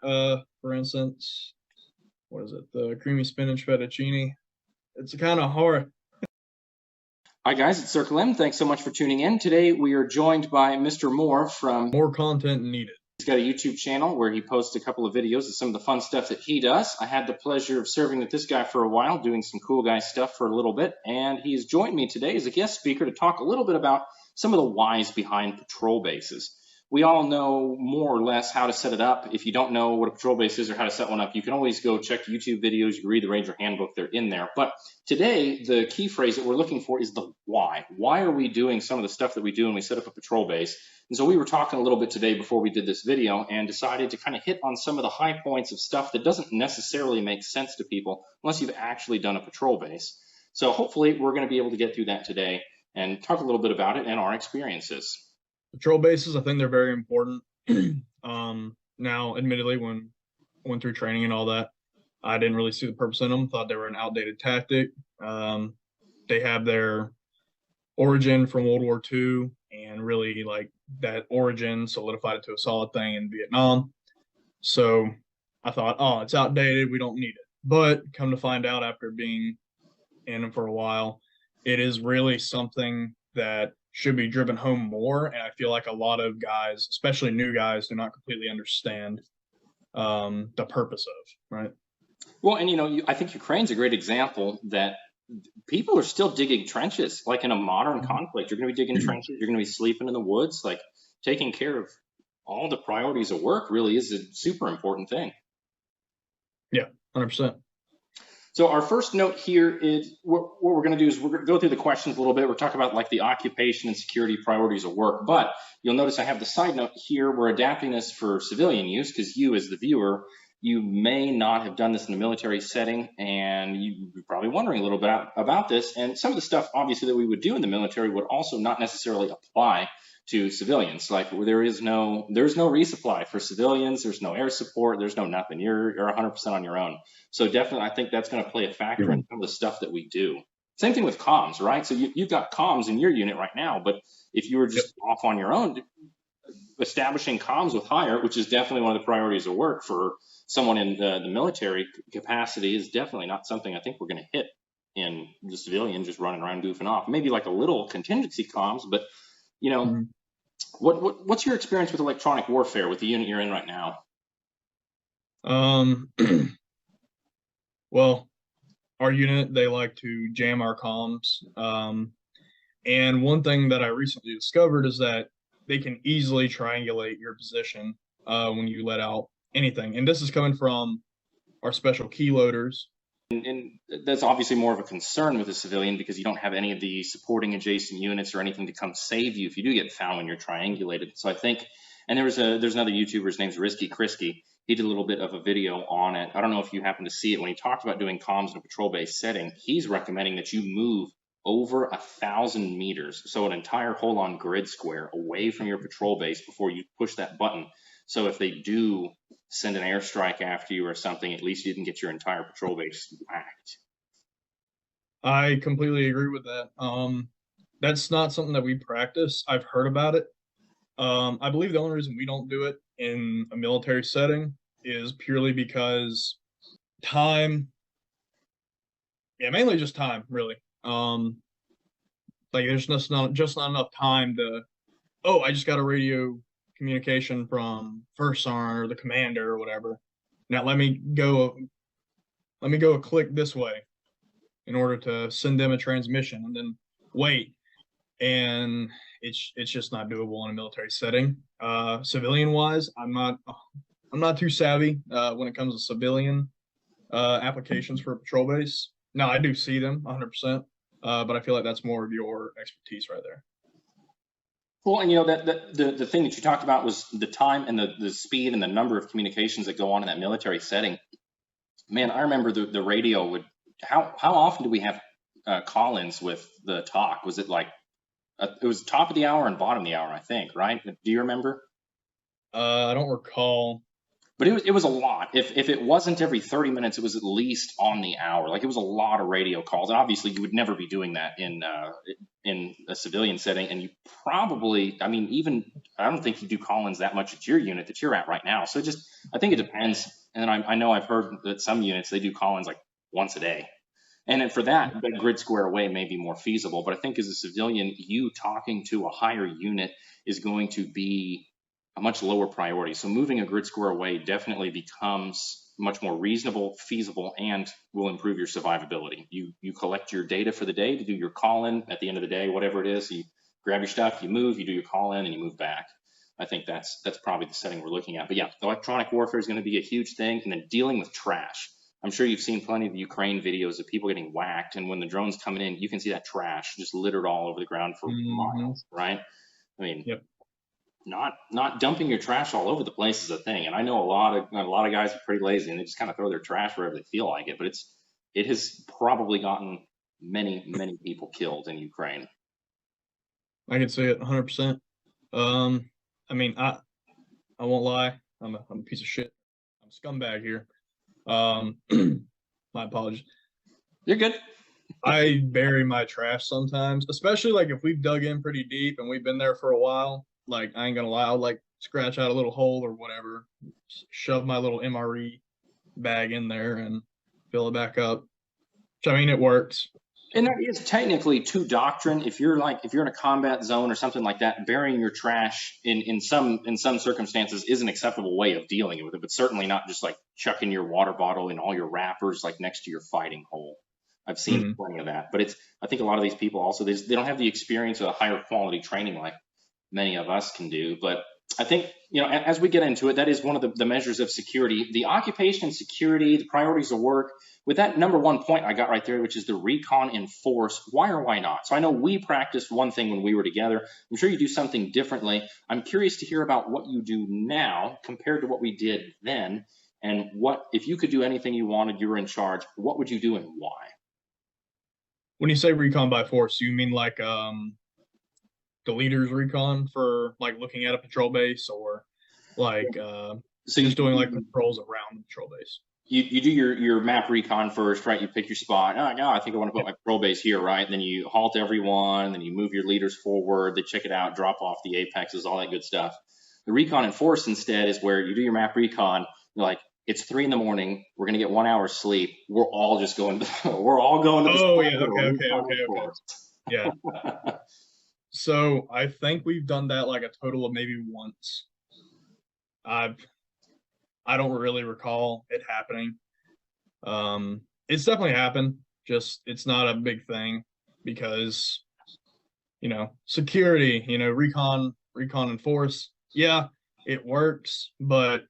For instance, what is it? The creamy spinach fettuccine. It's kind of hard. Hi guys, it's Circle M. Thanks so much for tuning in. Today we are joined by Mr. Moore from More content needed. He's got a YouTube channel where he posts a couple of videos of some of the fun stuff that he does. I had the pleasure of serving with this guy for a while, doing some cool guy stuff for a little bit, and he's joined me today as a guest speaker to talk a little bit about some of the whys behind patrol bases. We all know more or less how to set it up. If you don't know what a patrol base is or how to set one up, you can always go check YouTube videos. You can read the Ranger Handbook. They're in there. But today, the key phrase that we're looking for is the why. Why are we doing some of the stuff that we do when we set up a patrol base? And so we were talking a little bit today before we did this video and decided to kind of hit on some of the high points of stuff that doesn't necessarily make sense to people unless you've actually done a patrol base. So hopefully we're going to be able to get through that today and talk a little bit about it and our experiences. Patrol bases, I think they're very important. Now, admittedly, when I went through training and all that, I didn't really see the purpose in them. Thought they were an outdated tactic. They have their origin from World War II, and really like that origin solidified it to a solid thing in Vietnam. So I thought, oh, it's outdated. We don't need it. But come to find out after being in them for a while, it is really something that should be driven home more. And I feel like a lot of guys, especially new guys, do not completely understand the purpose of, right? Well, and I think Ukraine's a great example that people are still digging trenches. Like in a modern conflict, you're going to be digging trenches, you're going to be sleeping in the woods. Like taking care of all the priorities of work really is a super important thing. Yeah, 100%. So our first note here is what we're going to do is we're going to go through the questions a little bit. We're talking about like the occupation and security priorities of work, but you'll notice I have the side note here. We're adapting this for civilian use because you as the viewer, you may not have done this in a military setting and you're probably wondering a little bit about this. And some of the stuff obviously that we would do in the military would also not necessarily apply to civilians. Like there's no resupply for civilians. There's no air support. There's no nothing. You're 100% on your own. So definitely, I think that's going to play a factor in some of the stuff that we do. Same thing with comms, right? So you've got comms in your unit right now, but if you were just off on your own, establishing comms with hire, which is definitely one of the priorities of work for someone in the military capacity, is definitely not something I think we're going to hit in the civilian just running around goofing off. Maybe like a little contingency comms, but what's your experience with electronic warfare with the unit you're in right now? Well, our unit, they like to jam our comms. And one thing that I recently discovered is that they can easily triangulate your position when you let out anything. And this is coming from our special keyloaders. And that's obviously more of a concern with a civilian because you don't have any of the supporting adjacent units or anything to come save you if you do get found when you're triangulated. So I think, and there's another YouTuber, his name's Risky Krisky. He did a little bit of a video on it. I don't know if you happen to see it when he talked about doing comms in a patrol base setting. He's recommending that you move over 1,000 meters, so an entire hole on grid square away from your patrol base before you push that button. So if they do send an airstrike after you or something, at least you didn't get your entire patrol base whacked. I completely agree with that. That's not something that we practice. I've heard about it. I believe the only reason we don't do it in a military setting is purely because time. Yeah, mainly just time, really. Like there's just not enough time to. Oh, I just got a radio communication from First Sergeant or the commander or whatever. Now let me go a click this way in order to send them a transmission and then wait. And it's just not doable in a military setting. Civilian wise, I'm not too savvy when it comes to civilian applications for a patrol base. Now I do see them 100%, but I feel like that's more of your expertise right there. Well, and that the thing that you talked about was the time and the speed and the number of communications that go on in that military setting. Man, I remember the radio would. How often do we have call-ins with the talk? Was it like it was top of the hour and bottom of the hour, I think, right? Do you remember? I don't recall. But it was a lot. If it wasn't every 30 minutes, it was at least on the hour. Like it was a lot of radio calls. Obviously, you would never be doing that in a civilian setting, and you probably, I mean, even I don't think you do call-ins that much at your unit that you're at right now. So just I think it depends. And I know I've heard that some units they do call-ins like once a day. And then for that, the grid square away may be more feasible. But I think as a civilian, you talking to a higher unit is going to be a much lower priority. So moving a grid square away definitely becomes much more reasonable, feasible, and will improve your survivability. You collect your data for the day to do your call-in at the end of the day, whatever it is. You grab your stuff, you move, you do your call-in, and you move back. I think that's probably the setting we're looking at. But yeah, electronic warfare is going to be a huge thing, and then dealing with trash. I'm sure you've seen plenty of Ukraine videos of people getting whacked, and when the drone's coming in, you can see that trash just littered all over the ground for miles, right? I mean, Yep. not dumping your trash all over the place is a thing. And I know a lot of guys are pretty lazy and they just kind of throw their trash wherever they feel like it. But it has probably gotten many people killed in Ukraine. I can see it 100%. I mean, I won't lie. I'm a piece of shit. I'm a scumbag here. My apologies. You're good. I bury my trash sometimes, especially like if we've dug in pretty deep and we've been there for a while. Like I ain't gonna lie, I'll like scratch out a little hole or whatever, shove my little MRE bag in there and fill it back up. Which I mean, it works. And that is technically to doctrine. If you're in a combat zone or something like that, burying your trash in some circumstances is an acceptable way of dealing with it, but certainly not just like chucking your water bottle in all your wrappers like next to your fighting hole. I've seen plenty of that, but I think a lot of these people also they don't have the experience or the higher quality training like many of us can do. But I think, as we get into it, that is one of the measures of security, the occupation security, the priorities of work. With that number one point I got right there, which is the recon in force, why or why not? So I know we practiced one thing when we were together. I'm sure you do something differently. I'm curious to hear about what you do now compared to what we did then. And what, if you could do anything you wanted, you were in charge, what would you do and why? When you say recon by force, you mean like the leader's recon for like looking at a patrol base, or like so just doing like patrols around the patrol base? You do your map recon first, right? You pick your spot. Oh, no, I think I want to put my patrol base here, right? And then you halt everyone, then you move your leaders forward, they check it out, drop off the apexes, all that good stuff. The recon in force instead is where you do your map recon, you're like, it's 3 a.m, we're gonna get 1 hour's sleep. We're all just going we're all going to the Oh yeah, okay. Yeah. So I think we've done that like a total of maybe once. I don't really recall it happening. It's definitely happened. Just it's not a big thing because security, recon and force. Yeah, it works, but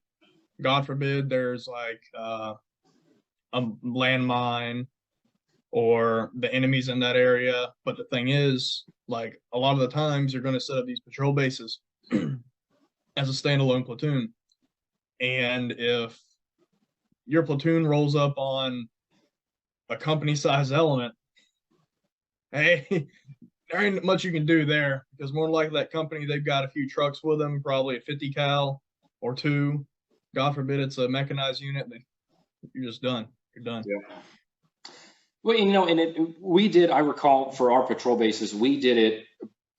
God forbid there's like a landmine or the enemies in that area. But the thing is, like a lot of the times you're going to set up these patrol bases as a standalone platoon. And if your platoon rolls up on a company-sized element, hey, there ain't much you can do there because more than likely that company, they've got a few trucks with them, probably a 50 cal or two. God forbid it's a mechanized unit, you're just done. You're done. Yeah. Well, and I recall for our patrol bases, we did it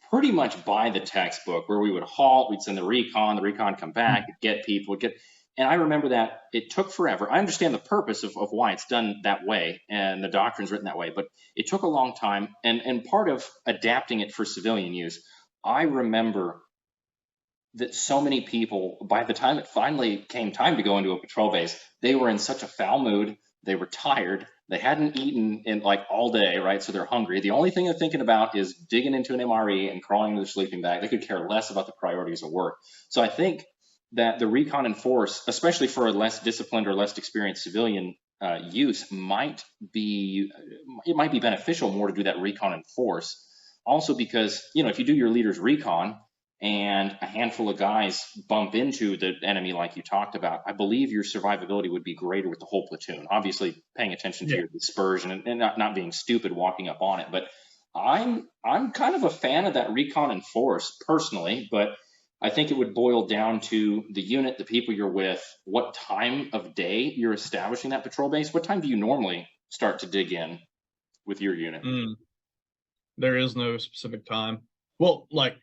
pretty much by the textbook where we would halt, we'd send the recon come back, get people, and I remember that it took forever. I understand the purpose of why it's done that way and the doctrine's written that way, but it took a long time. And part of adapting it for civilian use, I remember that so many people, by the time it finally came time to go into a patrol base, they were in such a foul mood. They were tired. They hadn't eaten in like all day, right? So they're hungry. The only thing they're thinking about is digging into an MRE and crawling into their sleeping bag. They could care less about the priorities of work. So I think that the recon and force, especially for a less disciplined or less experienced civilian use, might be beneficial more to do that recon and force. Also because, if you do your leader's recon and a handful of guys bump into the enemy like you talked about, I believe your survivability would be greater with the whole platoon. Obviously paying attention to your dispersion and not being stupid walking up on it. But I'm kind of a fan of that recon and force personally, but I think it would boil down to the unit, the people you're with, what time of day you're establishing that patrol base. What time do you normally start to dig in with your unit? There is no specific time. Well, like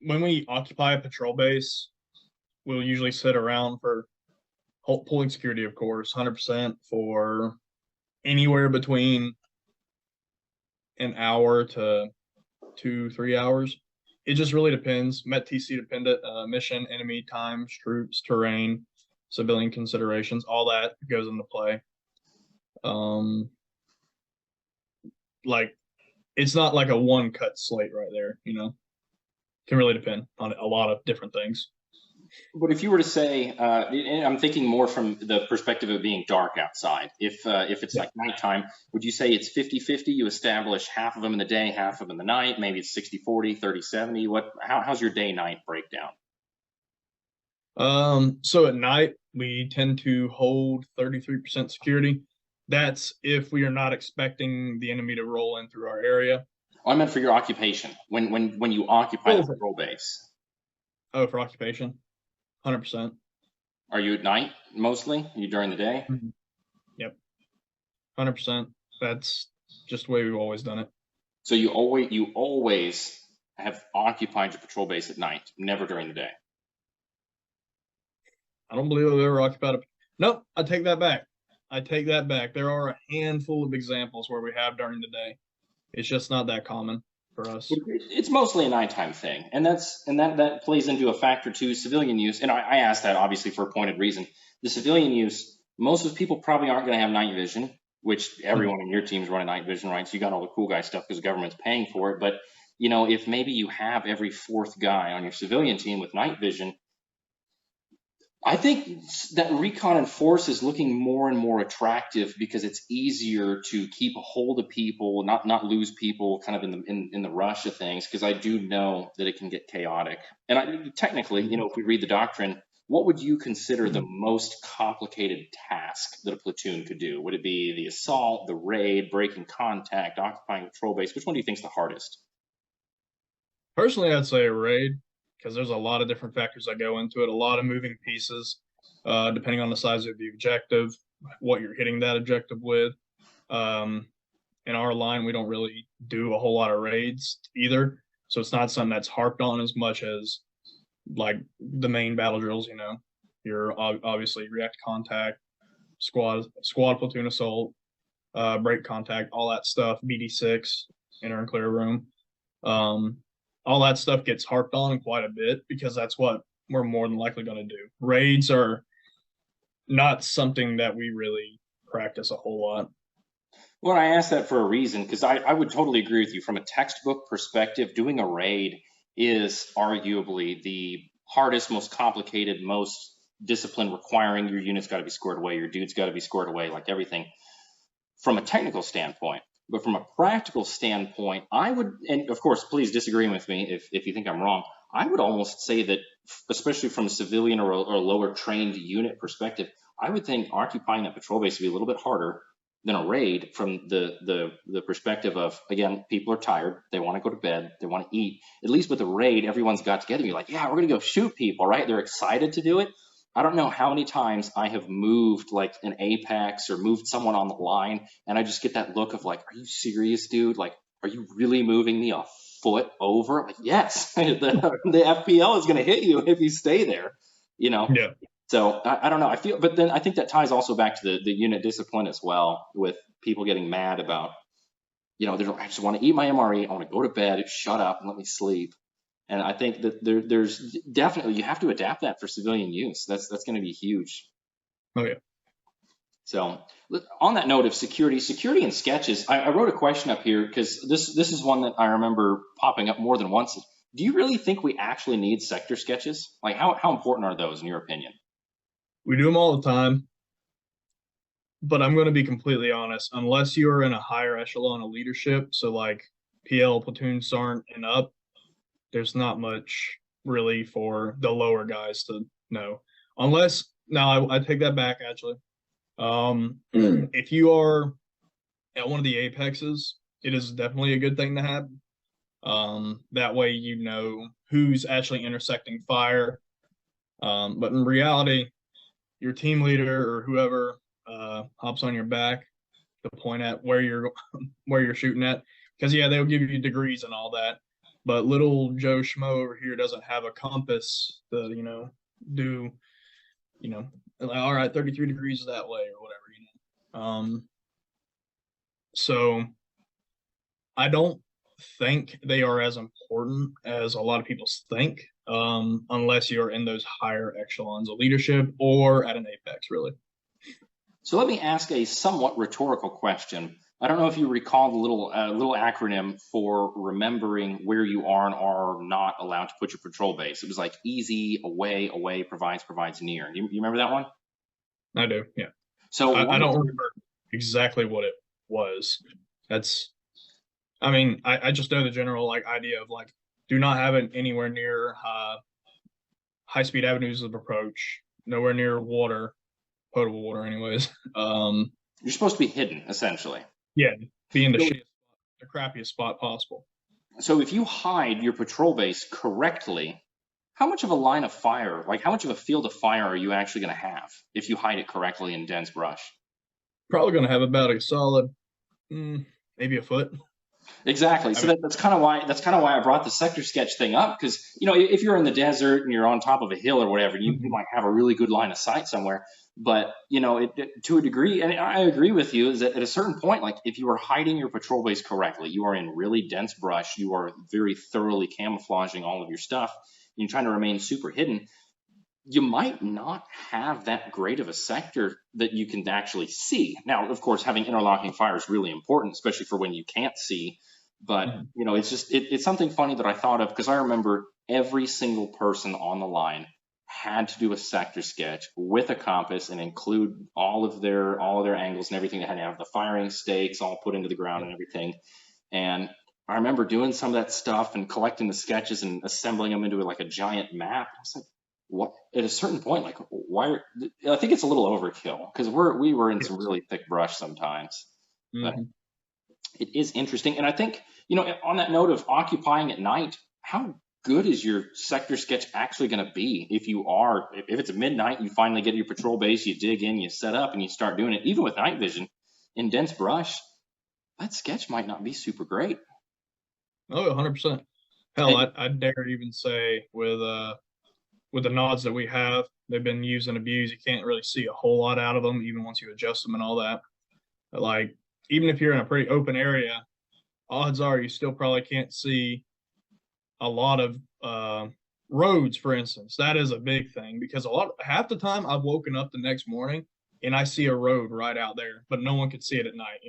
when we occupy a patrol base, we'll usually sit around for pulling security, of course, 100% for anywhere between an hour to 2-3 hours. It just really depends. MET-TC dependent, mission, enemy, times, troops, terrain, civilian considerations, all that goes into play. Like it's not like a one cut slate right there, you know. Can really depend on a lot of different things. But if you were to say, and I'm thinking more from the perspective of being dark outside, if it's like nighttime, would you say it's 50-50? You establish half of them in the day, half of them in the night? Maybe it's 60-40, 30-70? How's your day-night breakdown? So at night, we tend to hold 33% security. That's if we are not expecting the enemy to roll in through our area. Oh, I meant for your occupation, when you occupy the patrol base. Oh, for occupation, 100%. Are you at night mostly? Are you during the day? Mm-hmm. Yep, 100%. That's just the way we've always done it. So you always have occupied your patrol base at night, never during the day. I don't believe I've ever occupied a. Nope, I take that back. There are a handful of examples where we have during the day. It's just not that common for us. It's mostly a nighttime thing, and that plays into a factor too, civilian use. And I asked that obviously for a pointed reason. The civilian use, most of the people probably aren't going to have night vision, which everyone in your team is running night vision, right? So you got all the cool guy stuff because the government's paying for it. But you know, if maybe you have every fourth guy on your civilian team with night vision, I think that recon and force is looking more and more attractive because it's easier to keep a hold of people, not lose people kind of in the rush of things, because I do know that it can get chaotic. And technically, you know, if we read the doctrine, what would you consider the most complicated task that a platoon could do? Would it be the assault, the raid, breaking contact, occupying patrol base? Which one do you think is the hardest? Personally, I'd say a raid, because there's a lot of different factors that go into it, a lot of moving pieces, depending on the size of the objective, what you're hitting that objective with. In our line, we don't really do a whole lot of raids either, so it's not something that's harped on as much as like the main battle drills. You know, you're obviously react contact, squad platoon assault, break contact, all that stuff, BD6, enter and clear room. All that stuff gets harped on quite a bit because that's what we're more than likely going to do. Raids are not something that we really practice a whole lot. Well, I asked that for a reason, because I would totally agree with you. From a textbook perspective, doing a raid is arguably the hardest, most complicated, most discipline requiring. Your unit's got to be squared away. Your dude's got to be squared away, like everything from a technical standpoint. But from a practical standpoint, I would, and of course, please disagree with me if you think I'm wrong, I would almost say that, especially from a civilian or a lower trained unit perspective, I would think occupying that patrol base would be a little bit harder than a raid from the perspective of, again, people are tired, they want to go to bed, they want to eat. At least with a raid, everyone's got together, you're like, yeah, we're going to go shoot people, right? They're excited to do it. I don't know how many times I have moved like an apex or moved someone on the line, and I just get that look of like, are you serious, dude? Like, are you really moving me a foot over? I'm like, yes, the FPL is going to hit you if you stay there, you know? Yeah. So I don't know. But then I think that ties also back to the unit discipline as well, with people getting mad about, you know, I just want to eat my MRE, I want to go to bed, shut up and let me sleep. And I think that there's definitely, you have to adapt that for civilian use. That's going to be huge. Oh, yeah. So on that note of security and sketches, I wrote a question up here because this is one that I remember popping up more than once. Do you really think we actually need sector sketches? Like how important are those in your opinion? We do them all the time. But I'm going to be completely honest, unless you are in a higher echelon of leadership, so like PL, platoon, sergeant, and up, there's not much really for the lower guys to know. Unless, now I take that back actually. If you are at one of the apexes, it is definitely a good thing to have. That way, you know who's actually intersecting fire. But in reality, your team leader or whoever hops on your back to point at where you're where you're shooting at, because yeah, they'll give you degrees and all that. But little Joe Schmo over here doesn't have a compass to do like, all right, 33 degrees that way or whatever. So I don't think they are as important as a lot of people think, unless you're in those higher echelons of leadership or at an apex, really. So let me ask a somewhat rhetorical question. I don't know if you recall the little acronym for remembering where you are and are not allowed to put your patrol base. It was like easy, away, provides, near. You remember that one? I do, yeah. So I don't remember exactly what it was. I mean, I just know the general like idea of like do not have it anywhere near high speed avenues of approach, nowhere near water, potable water, anyways. You're supposed to be hidden, essentially. Yeah, be in So, the crappiest spot possible. so if you hide your patrol base correctly, how much of a line of fire, like how much of a field of fire are you actually going to have if you hide it correctly in dense brush? Probably going to have about a solid, maybe a foot. Exactly. So that's kind of why I brought the sector sketch thing up, because if you're in the desert and you're on top of a hill or whatever, you might have a really good line of sight somewhere. But to a degree, and I agree with you, is that at a certain point, like if you are hiding your patrol base correctly, you are in really dense brush, you are very thoroughly camouflaging all of your stuff, and you're trying to remain super hidden. You might not have that great of a sector that you can actually see. Now, of course, having interlocking fire is really important, especially for when you can't see. But it's something funny that I thought of, because I remember every single person on the line had to do a sector sketch with a compass and include all of their angles and everything. They had to have the firing stakes all put into the ground and everything. And I remember doing some of that stuff and collecting the sketches and assembling them into like a giant map. I was like, what? At a certain point, like, why? I think it's a little overkill, because we were in some really thick brush sometimes. But it is interesting, and I think on that note of occupying at night, how good is your sector sketch actually going to be if it's midnight, you finally get your patrol base, you dig in, you set up, and you start doing it, even with night vision in dense brush? That sketch might not be super great. Oh, 100%. Hell, I'd dare even say with the nods that we have, they've been used and abused. You can't really see a whole lot out of them, even once you adjust them and all that. But like, even if you're in a pretty open area, odds are you still probably can't see a lot of roads, for instance. That is a big thing, because half the time I've woken up the next morning and I see a road right out there, but no one could see it at night.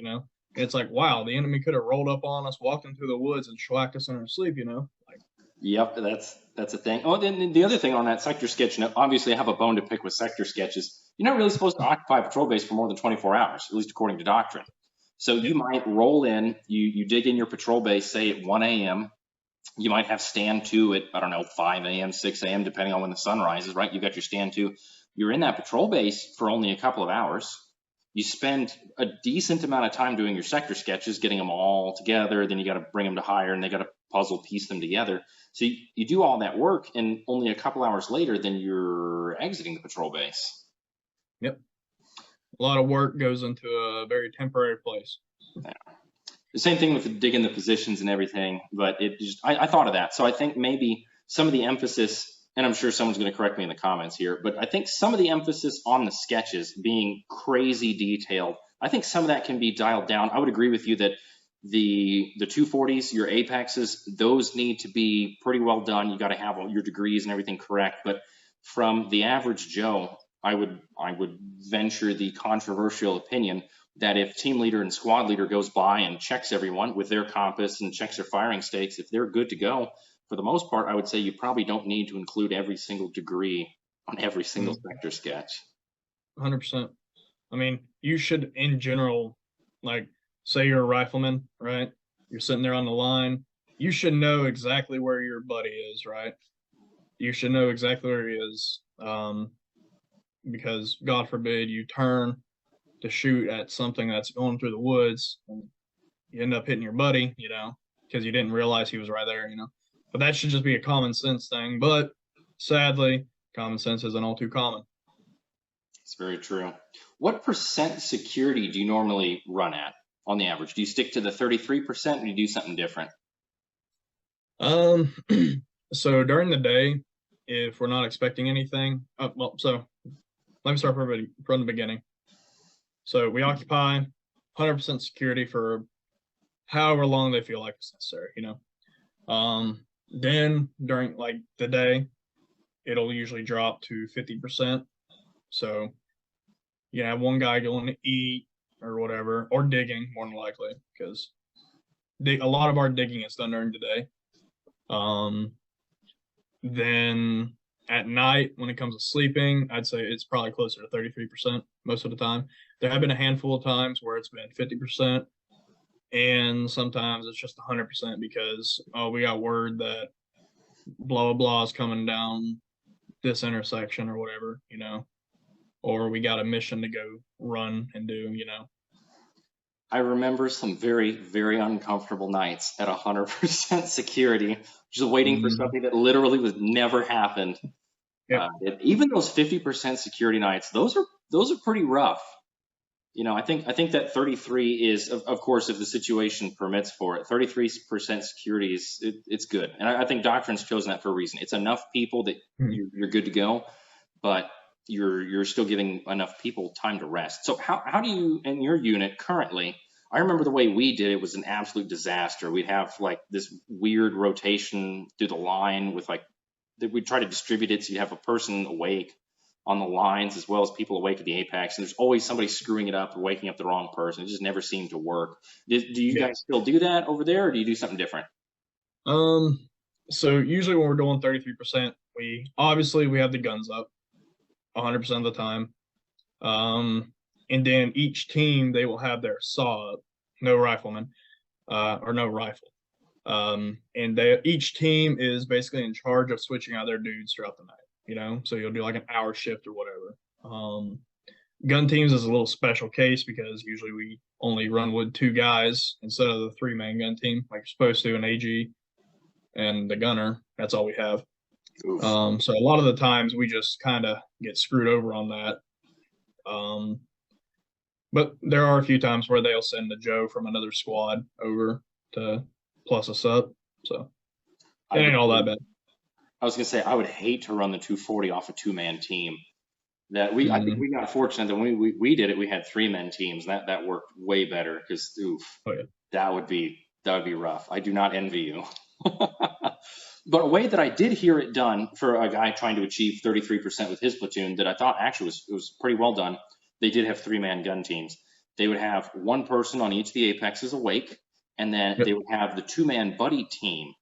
It's like, wow, the enemy could have rolled up on us, walked into the woods, and shellacked us in our sleep. Like, yep, that's a thing. Oh, then the other thing on that sector sketch, obviously I have a bone to pick with sector sketches. You're not really supposed to occupy a patrol base for more than 24 hours, at least according to doctrine. So you might roll in, you dig in your patrol base, say at 1 a.m. You might have stand 2 at, I don't know, 5 a.m., 6 a.m., depending on when the sun rises, right? You got your stand 2. You're in that patrol base for only a couple of hours. You spend a decent amount of time doing your sector sketches, getting them all together. Then you got to bring them to hire, and they got to puzzle piece them together. So you do all that work, and only a couple hours later, then you're exiting the patrol base. Yep. A lot of work goes into a very temporary place. Yeah. The same thing with digging the positions and everything, but I thought of that. So I think maybe some of the emphasis, and I'm sure someone's going to correct me in the comments here, but I think some of the emphasis on the sketches being crazy detailed, I think some of that can be dialed down. I would agree with you that the 240s, your apexes, those need to be pretty well done. You got to have all your degrees and everything correct. But from the average Joe, I would venture the controversial opinion that if team leader and squad leader goes by and checks everyone with their compass and checks their firing stakes, if they're good to go, for the most part, I would say you probably don't need to include every single degree on every single sector sketch. 100%. I mean, you should, in general, like, say you're a rifleman, right? You're sitting there on the line. You should know exactly where your buddy is, right? You should know exactly where he is, because God forbid you turn to shoot at something that's going through the woods and you end up hitting your buddy, because you didn't realize he was right there, But that should just be a common sense thing. But sadly, common sense isn't all too common. It's very true. What percent security do you normally run at on the average? Do you stick to the 33% or do you do something different? Um, so during the day, if we're not expecting anything, so let me start from the beginning. So we occupy 100% security for however long they feel like it's necessary. Then during like the day, it'll usually drop to 50%. So you can have one guy going to eat or whatever, or digging more than likely, because a lot of our digging is done during the day. Then at night, when it comes to sleeping, I'd say it's probably closer to 33% most of the time. There have been a handful of times where it's been 50%, and sometimes it's just 100% because, oh, we got word that blah, blah, blah is coming down this intersection or whatever, or we got a mission to go run and do. I remember some very, very uncomfortable nights at 100% security, just waiting for something that literally was never happened. Yep. Even those 50% security nights, those are pretty rough. I think that 33 is, of course, if the situation permits for it, 33% security it's good, and I think Doctrine's chosen that for a reason. It's enough people that you're good to go, but you're still giving enough people time to rest. So how do you, in your unit currently, I remember the way we did it was an absolute disaster. We'd have like this weird rotation through the line with we'd try to distribute it so you have a person awake on the lines as well as people awake at the apex, and there's always somebody screwing it up or waking up the wrong person. It just never seemed to work. Do you guys still do that over there, or do you do something different? So usually when we're doing 33%, we have the guns up 100% of the time. And then each team, they will have their saw up, no rifleman, or no rifle. And each team is basically in charge of switching out their dudes throughout the night, so you'll do like an hour shift or whatever. Gun teams is a little special case because usually we only run with 2 guys instead of the 3-man gun team, like you're supposed to, an AG and the gunner. That's all we have. So a lot of the times we just kind of get screwed over on that. But there are a few times where they'll send a Joe from another squad over to plus us up. So it ain't all that bad. I was gonna say I would hate to run the 240 off a 2-man team. I think we got fortunate that when we did it, we had 3-man teams. That worked way better because that would be rough. I do not envy you. But a way that I did hear it done for a guy trying to achieve 33% with his platoon that I thought actually was pretty well done. They did have 3-man gun teams. They would have one person on each of the apexes awake, and then they would have the 2-man buddy team.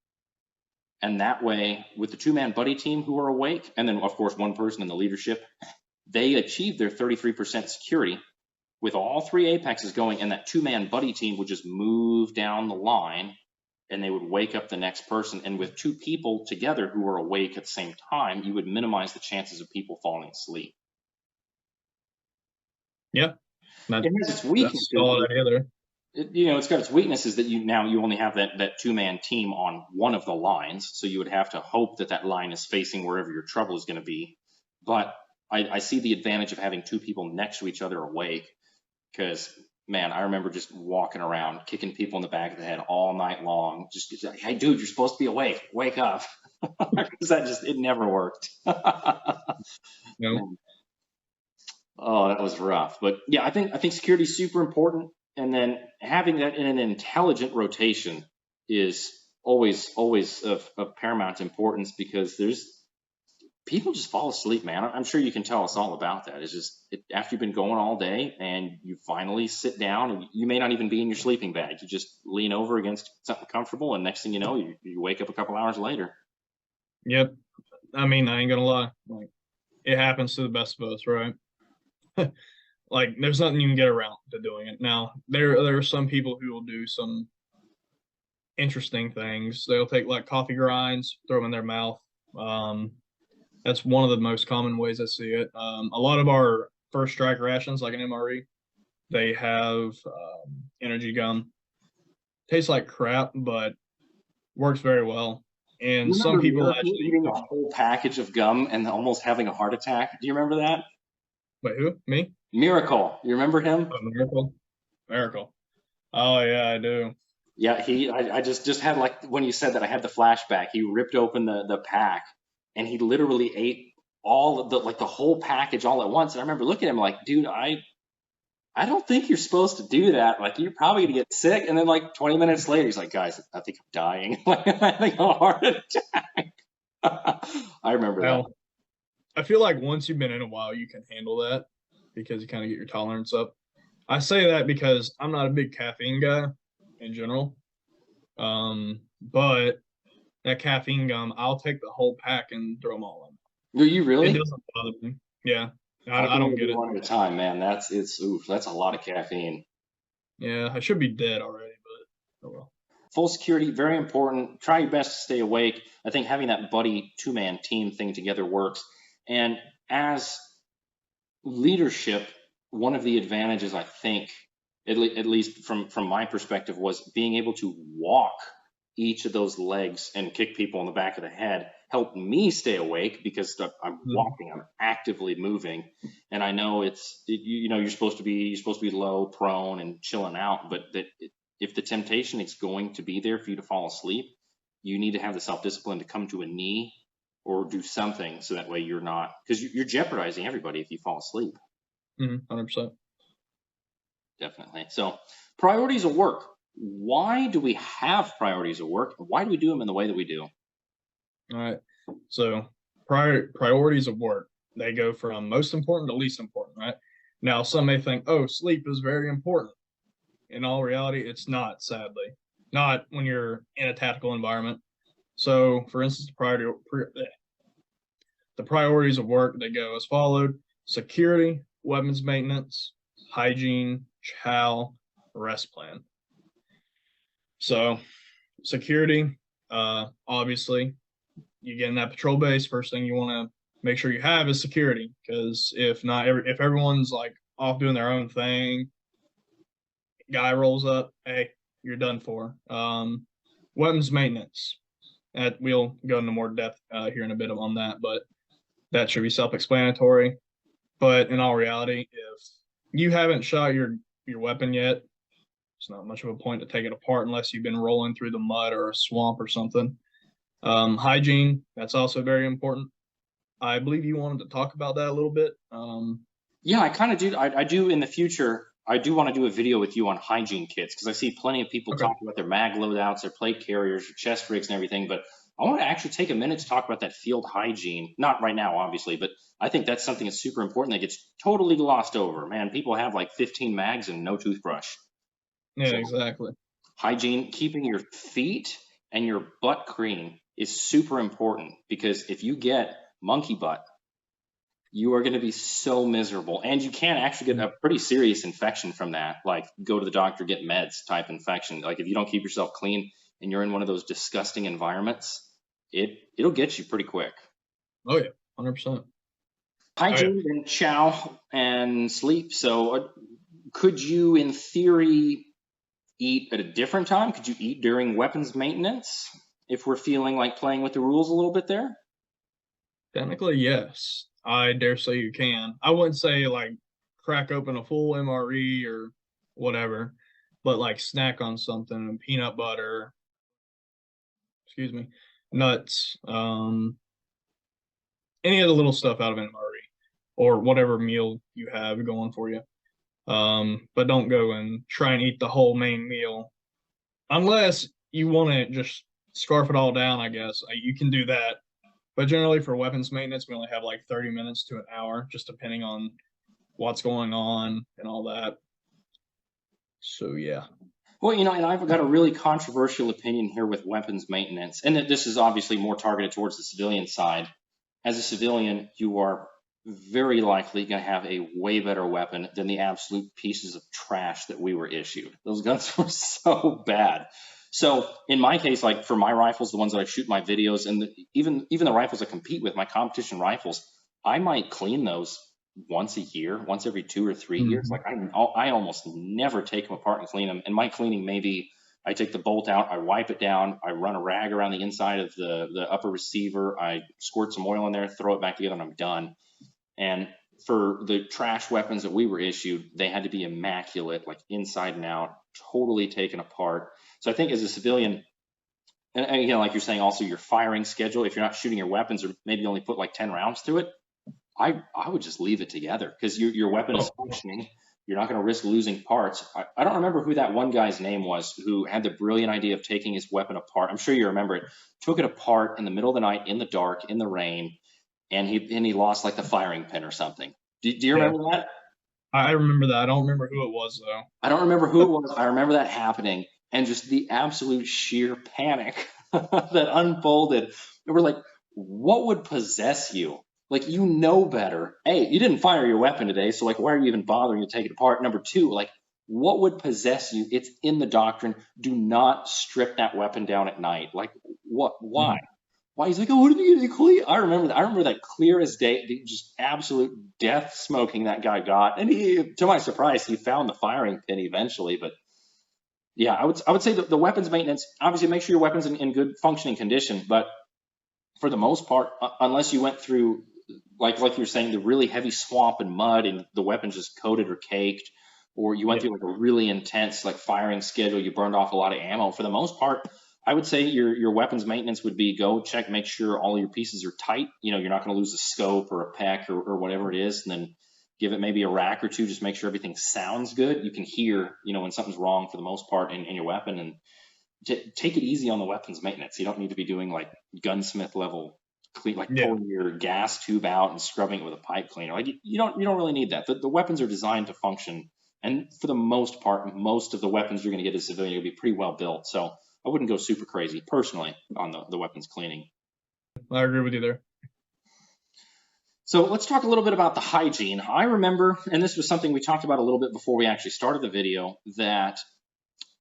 And that way, with the 2-man buddy team who are awake, and then of course one person in the leadership, they achieved their 33% security with all 3 apexes going, and that 2-man buddy team would just move down the line and they would wake up the next person. And with 2 people together who were awake at the same time, you would minimize the chances of people falling asleep. Yeah. It has its weaknesses. It's got its weaknesses that you only have that 2-man team on one of the lines. So you would have to hope that line is facing wherever your trouble is going to be. But I see the advantage of having 2 people next to each other awake, because man, I remember just walking around, kicking people in the back of the head all night long. Just like, hey, dude, you're supposed to be awake. Wake up. Because it never worked. No. Oh, that was rough. But yeah, I think security is super important. And then having that in an intelligent rotation is always of paramount importance, because people just fall asleep, man. I'm sure you can tell us all about that. It's just after you've been going all day and you finally sit down, and you may not even be in your sleeping bag. You just lean over against something comfortable, and next thing you know, you wake up a couple hours later. Yep. I mean, I ain't gonna lie. Like, it happens to the best of us, right? Like, there's nothing you can get around to doing it. Now, there are some people who will do some interesting things. They'll take like coffee grinds, throw them in their mouth. That's one of the most common ways I see it. A lot of our first strike rations, like an MRE, they have energy gum. Tastes like crap, but works very well. And You some remember people Miracle actually, eating a whole package of gum and almost having a heart attack? Do you remember that? wait, who? Me? Miracle, you remember him? Oh, Miracle? Miracle. Oh yeah, I do. Yeah, I just had like when you said that I had the flashback. He ripped open the pack and he literally ate all of the like the whole package all at once. And I remember looking at him like, dude, I don't think you're supposed to do that. Like you're probably gonna get sick. And then like 20 minutes later, he's like, guys, I think I'm dying. Like I think I'm a heart attack. I remember that. Well, I feel like once you've been in a while, you can handle that because you kind of get your tolerance up. I say that because I'm not a big caffeine guy in general. But that caffeine gum, I'll take the whole pack and throw them all Do you in. It really? doesn't bother me. Yeah, I I can don't only get do it. one at a time, man. That's a lot of caffeine. Yeah, I should be dead already, but oh well. Full security, very important. Try your best to stay awake. I think having that buddy two-man team thing together works. And as leadership, one of the advantages I think, at least from my perspective, was being able to walk each of those legs and kick people in the back of the head helped me stay awake because I'm Mhm. walking, I'm actively moving, and I know you know you're supposed to be low, prone, and chilling out, but if the temptation is going to be there for you to fall asleep, you need to have the self discipline to come to a knee or do something so that way you're not because you're jeopardizing everybody if you fall asleep. 100%. Definitely. So priorities of work. Why do we have priorities of work? Why do we do them in the way that we do? All right. So priorities of work, they go from most important to least important, right? Now, some may think, oh, sleep is very important. In all reality, it's not, sadly. Not when you're in a tactical environment. So, for instance, the priorities of work, they go as followed: security, weapons maintenance, hygiene, chow, rest plan. So, security, obviously, you get in that patrol base, first thing you want to make sure you have is security. Because if everyone's like off doing their own thing, guy rolls up, hey, you're done for. Weapons maintenance. We'll go into more depth here in a bit on that, but that should be self-explanatory. But in all reality, if you haven't shot your weapon yet, it's not much of a point to take it apart unless you've been rolling through the mud or a swamp or something. Hygiene, that's also very important. I believe you wanted to talk about that a little bit. Yeah, I kind of do. I do in the future. I do want to do a video with you on hygiene kits because I see plenty of people Okay. talking about their mag loadouts, their plate carriers, their chest rigs, and everything. But I want to actually take a minute to talk about that field hygiene. Not right now, obviously, but I think that's something that's super important that gets totally glossed over. Man, people have like 15 mags and no toothbrush. Yeah, So exactly. hygiene, keeping your feet and your butt clean is super important because if you get monkey butt, you are going to be so miserable. And you can actually get a pretty serious infection from that, like go to the doctor, get meds type infection. Like if you don't keep yourself clean and you're in one of those disgusting environments, it'll get you pretty quick. Oh yeah, 100%. Oh yeah. Hygiene and chow and sleep. So could you, in theory, eat at a different time? Could you eat during weapons maintenance if we're feeling like playing with the rules a little bit there? Technically, yes. I dare say you can. I wouldn't say like crack open a full MRE or whatever, but like snack on something, peanut butter, excuse me, nuts, any of the little stuff out of an MRE or whatever meal you have going for you. But don't go and try and eat the whole main meal unless you want to just scarf it all down, I guess. You can do that. But generally, for weapons maintenance, we only have like 30 minutes to an hour, just depending on what's going on and all that. So, yeah. Well, you know, and I've got a really controversial opinion here with weapons maintenance, and that this is obviously more targeted towards the civilian side. As a civilian, you are very likely going to have a way better weapon than the absolute pieces of trash that we were issued. Those guns were so bad. So in my case, like for my rifles, the ones that I shoot my videos, and even the rifles I compete with, my competition rifles, I might clean those once a year, once every 2 or 3 years. Mhm. Like I almost never take them apart and clean them, and my cleaning may be I take the bolt out, I wipe it down, I run a rag around the inside of the upper receiver, I squirt some oil in there, throw it back together, and I'm done. And for the trash weapons that we were issued, they had to be immaculate, like inside and out, totally taken apart. So I think as a civilian, and again, like you're saying, also your firing schedule, if you're not shooting your weapons or maybe only put like 10 rounds through it, I would just leave it together because your weapon is functioning. You're not going to risk losing parts. I don't remember who that one guy's name was who had the brilliant idea of taking his weapon apart. I'm sure you remember it. Took it apart in the middle of the night, in the dark, in the rain, and he lost like the firing pin or something. Do you remember that? I remember that. I don't remember who it was though. I don't remember who it was. I remember that happening and just the absolute sheer panic that unfolded. And we're like, what would possess you? Like, you know better. Hey, you didn't fire your weapon today, so like, why are you even bothering to take it apart? Number two, like, what would possess you? It's in the doctrine. Do not strip that weapon down at night. Like, what? Why? Why? He's like, oh, what did you get clear? I remember that clear as day. Just absolute death smoking that guy got. And he, to my surprise, he found the firing pin eventually. But yeah, I would say the weapons maintenance. Obviously, make sure your weapon's in good functioning condition. But for the most part, unless you went through like you're saying, the really heavy swamp and mud and the weapon's just coated or caked, or you went through like a really intense like firing schedule, you burned off a lot of ammo. For the most part, I would say your weapons maintenance would be go check, make sure all your pieces are tight. You know, you're not going to lose a scope or a pec or whatever it is, and then give it maybe a rack or two, just make sure everything sounds good. You can hear, you know, when something's wrong for the most part in your weapon, and take it easy on the weapons maintenance. You don't need to be doing like gunsmith level clean, like pulling your gas tube out and scrubbing it with a pipe cleaner. Like you don't really need that. The weapons are designed to function, and for the most part, most of the weapons you're going to get as a civilian will be pretty well built. So I wouldn't go super crazy personally on the weapons cleaning. I agree with you there. So let's talk a little bit about the hygiene. I remember, and this was something we talked about a little bit before we actually started the video, that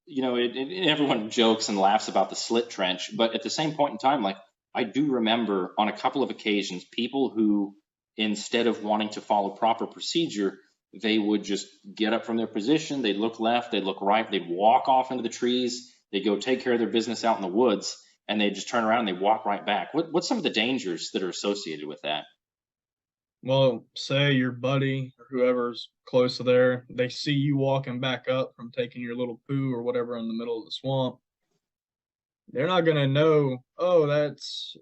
you know, everyone jokes and laughs about the slit trench, but at the same point in time, like I do remember on a couple of occasions, people who, instead of wanting to follow proper procedure, they would just get up from their position, they'd look left, they'd look right, they'd walk off into the trees, they'd go take care of their business out in the woods, and they'd just turn around and they'd walk right back. What's some of the dangers that are associated with that? Well, say your buddy or whoever's close to there, they see you walking back up from taking your little poo or whatever in the middle of the swamp. They're not going to know, oh, that's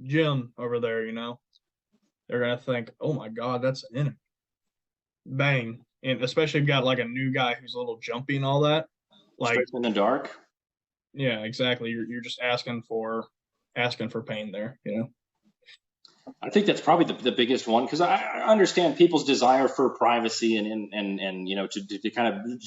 Jim over there, you know? They're going to think, oh my God, that's an enemy. Bang. And especially if you got like a new guy who's a little jumpy and all that. Like Straight in the dark? Yeah, exactly. You're just asking for pain there, you know? I think that's probably the biggest one, because I understand people's desire for privacy and you know, to kind of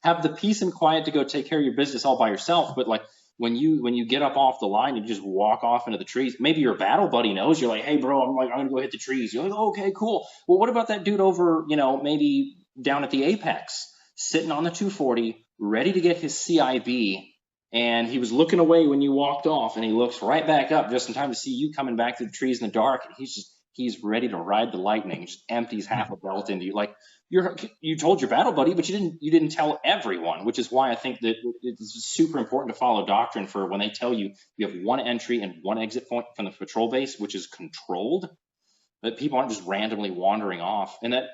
have the peace and quiet to go take care of your business all by yourself. But like when you get up off the line and you just walk off into the trees, maybe your battle buddy knows, you're like, hey bro, I'm gonna go hit the trees. You're like, okay, cool. Well, what about that dude over, you know, maybe down at the Apex, sitting on the 240, ready to get his CIB, and he was looking away when you walked off, and he looks right back up just in time to see you coming back through the trees in the dark, and he's ready to ride the lightning, just empties half a belt into you. Like you told your battle buddy, but you didn't tell everyone, which is why I think that it's super important to follow doctrine for when they tell you you have one entry and one exit point from the patrol base, which is controlled, that people aren't just randomly wandering off. And that,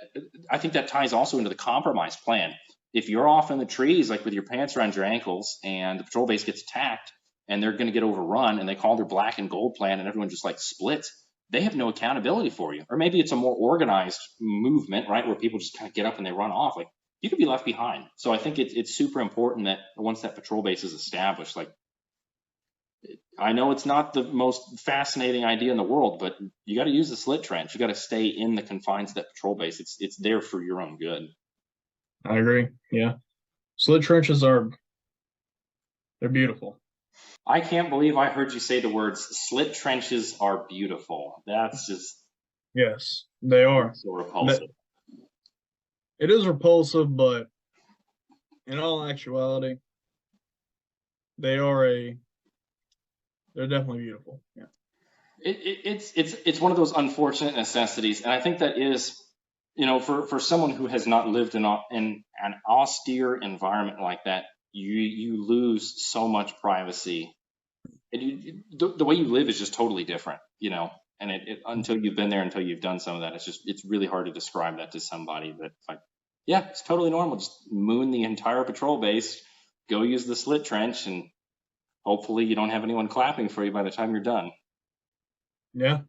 I think that ties also into the compromise plan. If you're off in the trees, like with your pants around your ankles, and the patrol base gets attacked and they're going to get overrun, and they call their black and gold plan and everyone just like splits, they have no accountability for you. Or maybe it's a more organized movement, right, where people just kind of get up and they run off. Like, you could be left behind. So I think it's super important that once that patrol base is established, like, I know it's not the most fascinating idea in the world, but you got to use the slit trench. You got to stay in the confines of that patrol base. It's there for your own good. I agree. Yeah. Slit trenches they're beautiful. I can't believe I heard you say the words slit trenches are beautiful. That's just, yes, they are. So repulsive. It is repulsive, but in all actuality, they're definitely beautiful. Yeah. It's one of those unfortunate necessities, and I think that is, you know, for someone who has not lived in an austere environment like that, you lose so much privacy. And the way you live is just totally different, you know. And until you've been there, until you've done some of that, it's really hard to describe that to somebody. But like, yeah, it's totally normal. Just moon the entire patrol base, go use the slit trench, and hopefully you don't have anyone clapping for you by the time you're done. Yeah.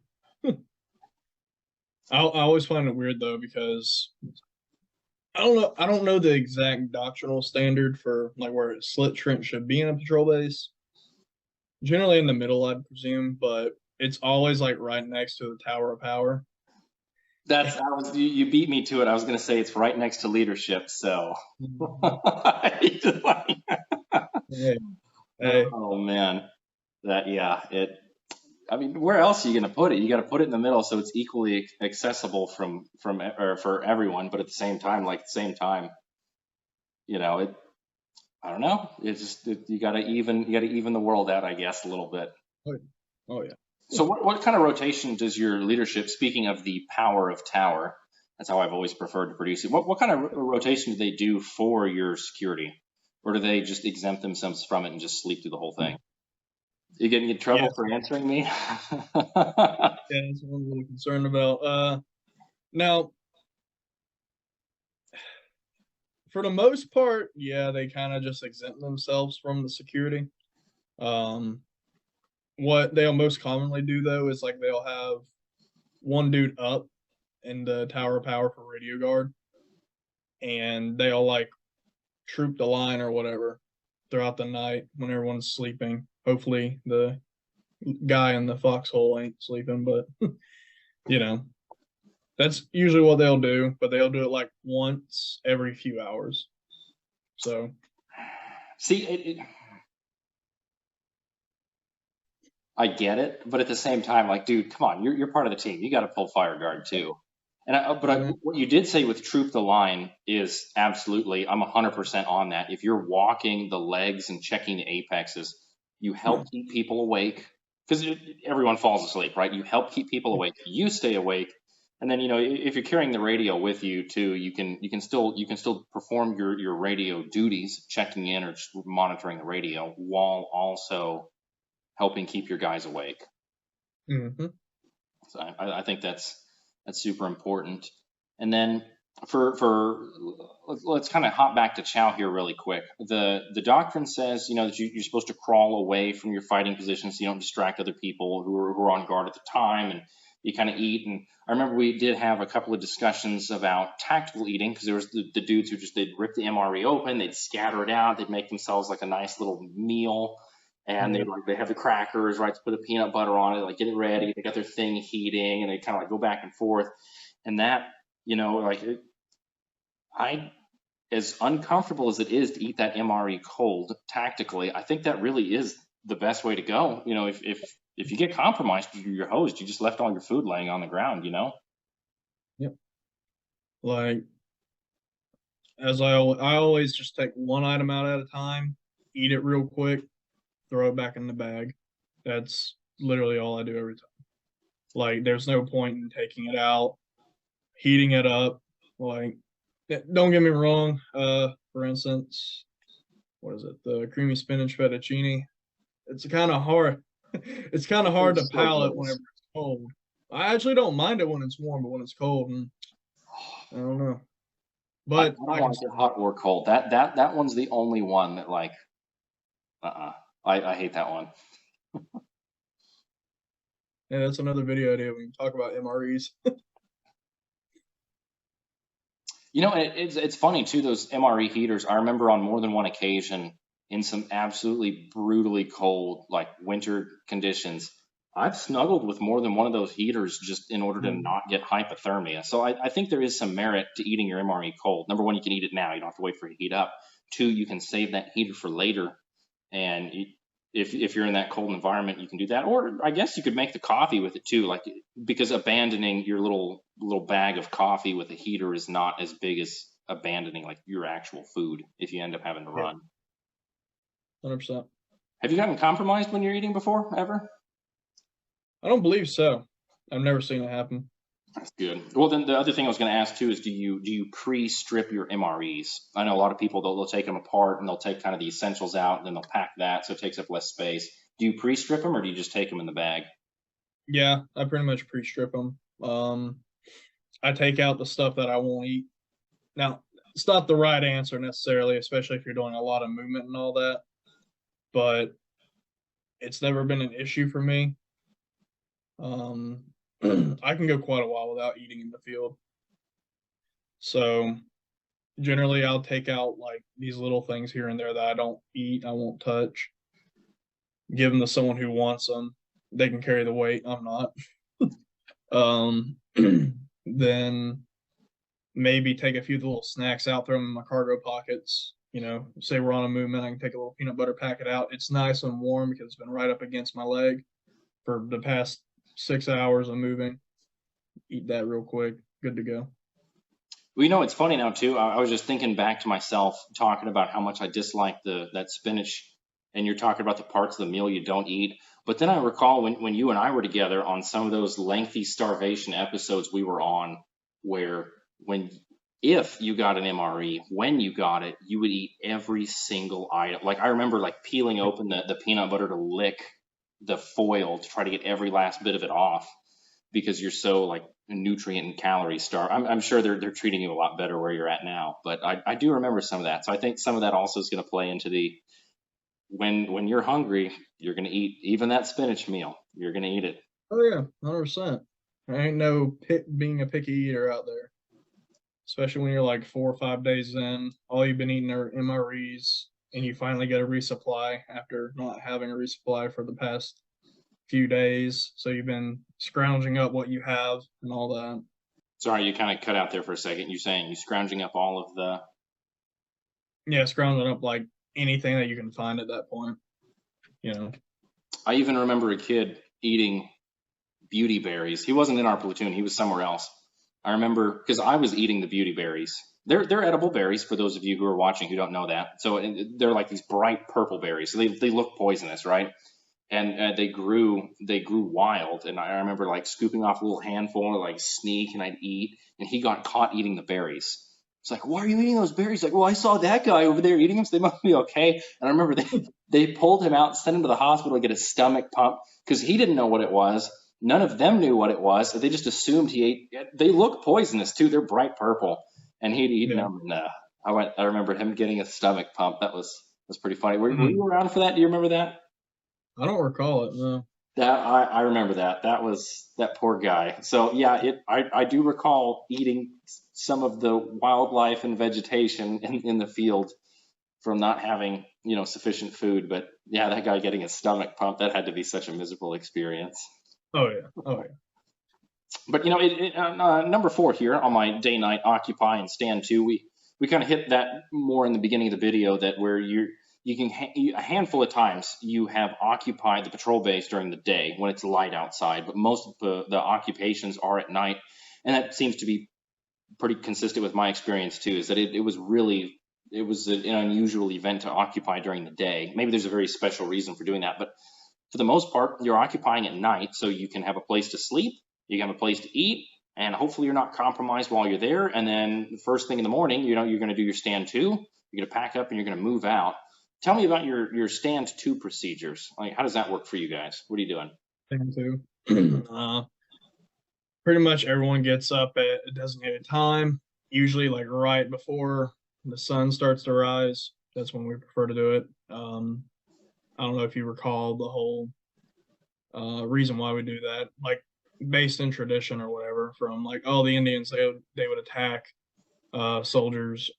I always find it weird though because I don't know the exact doctrinal standard for like where a slit trench should be in a patrol base. Generally in the middle, I'd presume, but it's always like right next to the Tower of Power. You beat me to it. I was going to say it's right next to leadership. So, Hey, hey. oh man, I mean, where else are you going to put it? You got to put it in the middle so it's equally accessible or for everyone, but at the same time, you know, I don't know. You got to even the world out, I guess, a little bit. Oh yeah. So what kind of rotation does your leadership, speaking of the power of Tower, that's how I've always preferred to produce it. What kind of rotation do they do for your security? Or do they just exempt themselves from it and just sleep through the whole thing? You getting in trouble for answering me? Yeah, that's what I'm a little concerned about. Now, for the most part, yeah, they kind of just exempt themselves from the security. What they'll most commonly do though is like they'll have one dude up in the Tower of Power for radio guard, and they'll like troop the line or whatever throughout the night when everyone's sleeping. Hopefully, the guy in the foxhole ain't sleeping, but you know, that's usually what they'll do. But they'll do it like once every few hours. So, See, I get it, but at the same time, like, dude, come on, you're part of the team. You got to pull fire guard too. What you did say with troop the line is absolutely, I'm 100% on that. If you're walking the legs and checking the apexes, you help keep people awake because everyone falls asleep, right? You help keep people awake. You stay awake, and then if you're carrying the radio with you too, you can still perform your radio duties, checking in or just monitoring the radio while also helping keep your guys awake. mm-hmm. So I think that's super important. And then for let's kind of hop back to Chow here really quick. The doctrine says that you're supposed to crawl away from your fighting position so you don't distract other people who are on guard at the time, and you kind of eat. And I remember we did have a couple of discussions about tactical eating because there was the dudes who they'd rip the MRE open, they'd scatter it out, they'd make themselves like a nice little meal. And they have the crackers, right, to put the peanut butter on it, like get it ready. They got their thing heating, and they kind of like go back and forth. And that, as uncomfortable as it is to eat that MRE cold tactically, I think that really is the best way to go. If you get compromised, you're hosed. You just left all your food laying on the ground. Yep. Like, as I always just take one item out at a time, eat it real quick, throw it back in the bag. That's literally all I do every time. Like, there's no point in taking it out, heating it up. Like, don't get me wrong. For instance, what is it? The creamy spinach fettuccine. It's kind of hard. It's kind of hard to palate whenever it's cold. I actually don't mind it when it's warm, but when it's cold, I don't know. But I don't want it hot or cold. That one's the only one that like, I hate that one. Yeah, that's another video idea. We can talk about MREs. It's funny too, those MRE heaters. I remember on more than one occasion in some absolutely brutally cold, like winter conditions, I've snuggled with more than one of those heaters just in order to not get hypothermia. So I think there is some merit to eating your MRE cold. Number one, you can eat it now. You don't have to wait for it to heat up. Two, you can save that heater for later. And if you're in that cold environment, you can do that. Or I guess you could make the coffee with it too, like because abandoning your little bag of coffee with a heater is not as big as abandoning like your actual food if you end up having to run. 100%. Have you gotten compromised when you're eating before ever? I don't believe so. I've never seen it happen. That's good. Well, then the other thing I was going to ask too is, do you pre-strip your MREs? I know a lot of people they'll take them apart and they'll take kind of the essentials out and then they'll pack that so it takes up less space. Do you pre-strip them or do you just take them in the bag? Yeah, I pretty much pre-strip them. I take out the stuff that I won't eat. Now, it's not the right answer necessarily, especially if you're doing a lot of movement and all that, but it's never been an issue for me. Um, I can go quite a while without eating in the field. So generally, I'll take out like these little things here and there that I don't eat, I won't touch, give them to someone who wants them. They can carry the weight. I'm not. Um, then maybe take a few little snacks out, throw them in my cargo pockets. Say we're on a movement, I can take a little peanut butter packet out. It's nice and warm because it's been right up against my leg for the past 6 hours of moving. Eat that real quick. Good to go. Well, it's funny now too. I was just thinking back to myself talking about how much I dislike that spinach, and you're talking about the parts of the meal you don't eat. But then I recall when you and I were together on some of those lengthy starvation episodes we were on, where when if you got an MRE, when you got it, you would eat every single item. Like I remember like peeling open the peanut butter to lick the foil to try to get every last bit of it off because you're so like nutrient and calorie starved. I'm sure they're treating you a lot better where you're at now, but I do remember some of that. So I think some of that also is going to play into the when you're hungry, you're going to eat even that spinach meal. You're going to eat it. Oh yeah, 100%. There ain't no being a picky eater out there, especially when you're like 4 or 5 days in. All you've been eating are MREs, and you finally get a resupply after not having a resupply for the past few days. So you've been scrounging up what you have and all that. Sorry, you kind of cut out there for a second. You're saying you scrounging up all of the. Yeah, scrounging up like anything that you can find at that point. I even remember a kid eating beauty berries. He wasn't in our platoon. He was somewhere else. I remember because I was eating the beauty berries. They're edible berries for those of you who are watching who don't know that. So they're like these bright purple berries. So they look poisonous, right? And they grew wild. And I remember like scooping off a little handful, like sneak, and I'd eat. And he got caught eating the berries. It's like, why are you eating those berries? Like, well, I saw that guy over there eating them, so they must be okay. And I remember they pulled him out, sent him to the hospital to get a stomach pump because he didn't know what it was. None of them knew what it was. So they just assumed he ate. They look poisonous too. They're bright purple, and he'd eaten Yeah. them. And I remember him getting a stomach pump. That was pretty funny. Were Mhm. you around for that? Do you remember that? I don't recall it. No. That I remember that. That was that poor guy. So yeah, I do recall eating some of the wildlife and vegetation in the field from not having sufficient food. But yeah, that guy getting a stomach pump, that had to be such a miserable experience. Oh yeah. Oh yeah. But number 4 here on my day night occupy and stand to, we kind of hit that more in the beginning of the video, that where you can a handful of times you have occupied the patrol base during the day when it's light outside, but most of the occupations are at night, and that seems to be pretty consistent with my experience too. Is that it was an unusual event to occupy during the day. Maybe there's a very special reason for doing that, but for the most part, you're occupying at night so you can have a place to sleep, you can have a place to eat, and hopefully you're not compromised while you're there. And then the first thing in the morning, you're going to do your stand 2, you're going to pack up and you're going to move out. Tell me about your stand 2 procedures. Like, how does that work for you guys? What are you doing? Thing too. Pretty much everyone gets up at a designated time, usually like right before the sun starts to rise. That's when we prefer to do it. I don't know if you recall the whole reason why we do that, like based in tradition or whatever. From like, oh, the Indians they would attack soldiers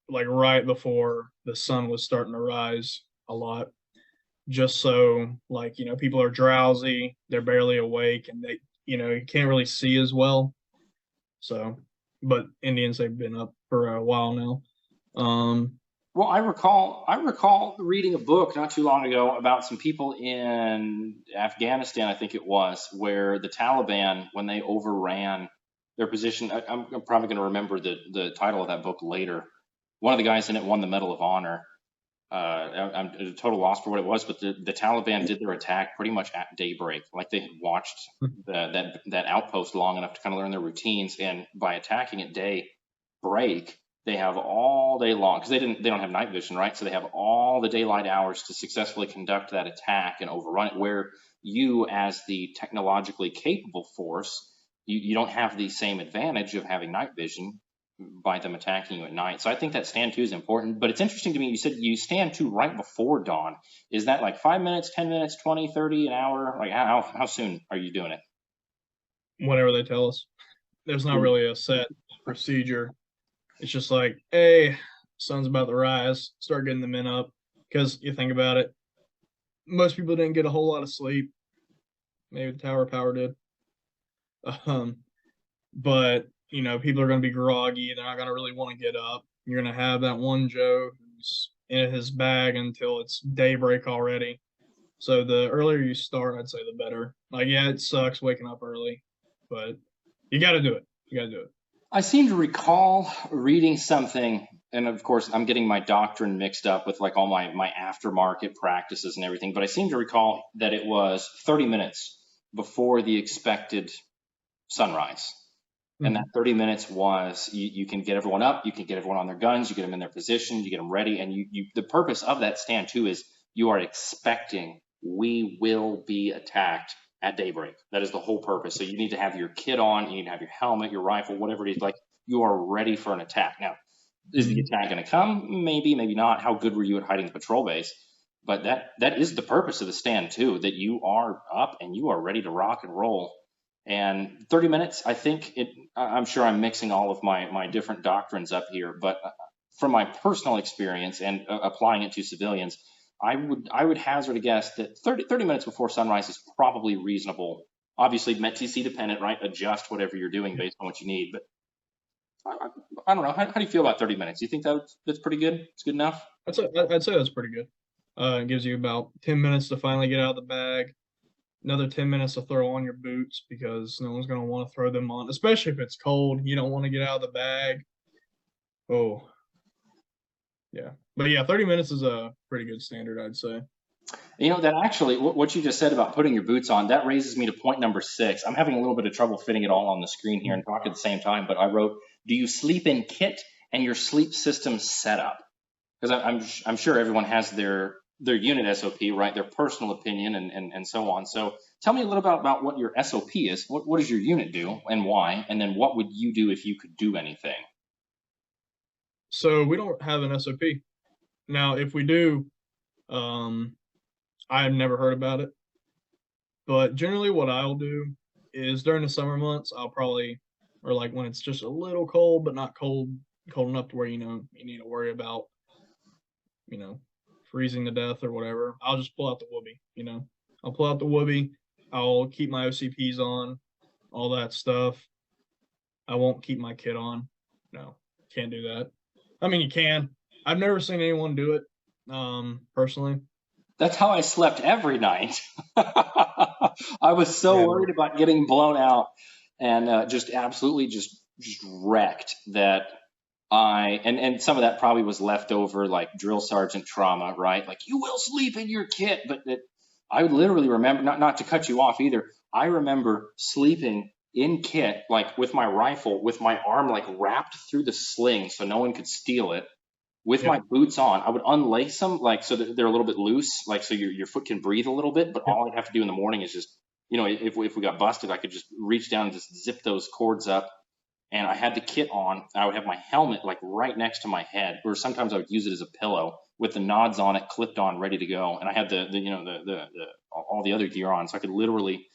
like right before the sun was starting to rise a lot, just so like people are drowsy, they're barely awake, and they you can't really see as well. So, but Indians they've been up for a while now. Well, I recall reading a book not too long ago about some people in Afghanistan, I think it was, where the Taliban, when they overran their position, I'm probably going to remember the title of that book later. One of the guys in it won the Medal of Honor. I'm at a total loss for what it was, but the Taliban did their attack pretty much at daybreak. Like they had watched that outpost long enough to kind of learn their routines, and by attacking at daybreak, they have all day long because they don't have night vision, right? So they have all the daylight hours to successfully conduct that attack and overrun it. Where you, as the technologically capable force, you don't have the same advantage of having night vision by them attacking you at night. So I think that stand to is important, but it's interesting to me. You said you stand to right before dawn. Is that like 5 minutes, 10 minutes, 20, 30, an hour? Like how soon are you doing it? Whenever they tell us. There's not really a set procedure. It's just like, hey, sun's about to rise, start getting the men up. Because you think about it, most people didn't get a whole lot of sleep. Maybe the tower power did. But people are going to be groggy. They're not going to really want to get up. You're going to have that one Joe who's in his bag until it's daybreak already. So the earlier you start, I'd say the better. Like, yeah, it sucks waking up early, but you got to do it. You got to do it. I seem to recall reading something, and of course, I'm getting my doctrine mixed up with like all my aftermarket practices and everything, but I seem to recall that it was 30 minutes before the expected sunrise. And that 30 minutes was you can get everyone up, you can get everyone on their guns, you get them in their position, you get them ready. And the purpose of that stand too is you are expecting we will be attacked at daybreak. That is the whole purpose. So you need to have your kit on, you need to have your helmet, your rifle, whatever it is. Like you are ready for an attack. Now, is the attack going to come? Maybe, maybe not. How good were you at hiding the patrol base? But that is the purpose of the stand too, that you are up and you are ready to rock and roll. And 30 minutes, I think I'm sure I'm mixing all of my different doctrines up here, but from my personal experience and applying it to civilians, I would hazard a guess that 30 minutes before sunrise is probably reasonable. Obviously, METCC dependent, right? Adjust whatever you're doing based on what you need. But I don't know. How do you feel about 30 minutes? You think that's pretty good? It's good enough? I'd say that's pretty good. It gives you about 10 minutes to finally get out of the bag. Another 10 minutes to throw on your boots because no one's going to want to throw them on, especially if it's cold. You don't want to get out of the bag. Oh, yeah. But yeah, 30 minutes is a pretty good standard, I'd say. That actually, what you just said about putting your boots on, that raises me to point number 6. I'm having a little bit of trouble fitting it all on the screen here and talk at the same time, but I wrote, do you sleep in kit and your sleep system setup? Because I'm sure everyone has their unit SOP, right? Their personal opinion and so on. So tell me a little about what your SOP is. What does your unit do and why? And then what would you do if you could do anything? So we don't have an SOP. Now, if we do, I have never heard about it. But generally what I'll do is during the summer months, I'll probably, or like when it's just a little cold, but not cold enough to where, you need to worry about, freezing to death or whatever, I'll just pull out the whoopee, I'll pull out the whoopee. I'll keep my OCPs on, all that stuff. I won't keep my kit on. No, can't do that. I mean, you can. I've never seen anyone do it, personally. That's how I slept every night. I was so worried about getting blown out and just absolutely just wrecked that and some of that probably was leftover like drill sergeant trauma, right? Like you will sleep in your kit, but I would literally remember, not to cut you off either. I remember sleeping in kit, like with my rifle, with my arm like wrapped through the sling so no one could steal it, with my boots on. I would unlace them like so that they're a little bit loose, like so your foot can breathe a little bit. But all I'd have to do in the morning is just, if we got busted, I could just reach down and just zip those cords up. And I had the kit on. I would have my helmet like right next to my head, or sometimes I would use it as a pillow with the nods on it, clipped on, ready to go. And I had the all the other gear on, so I could literally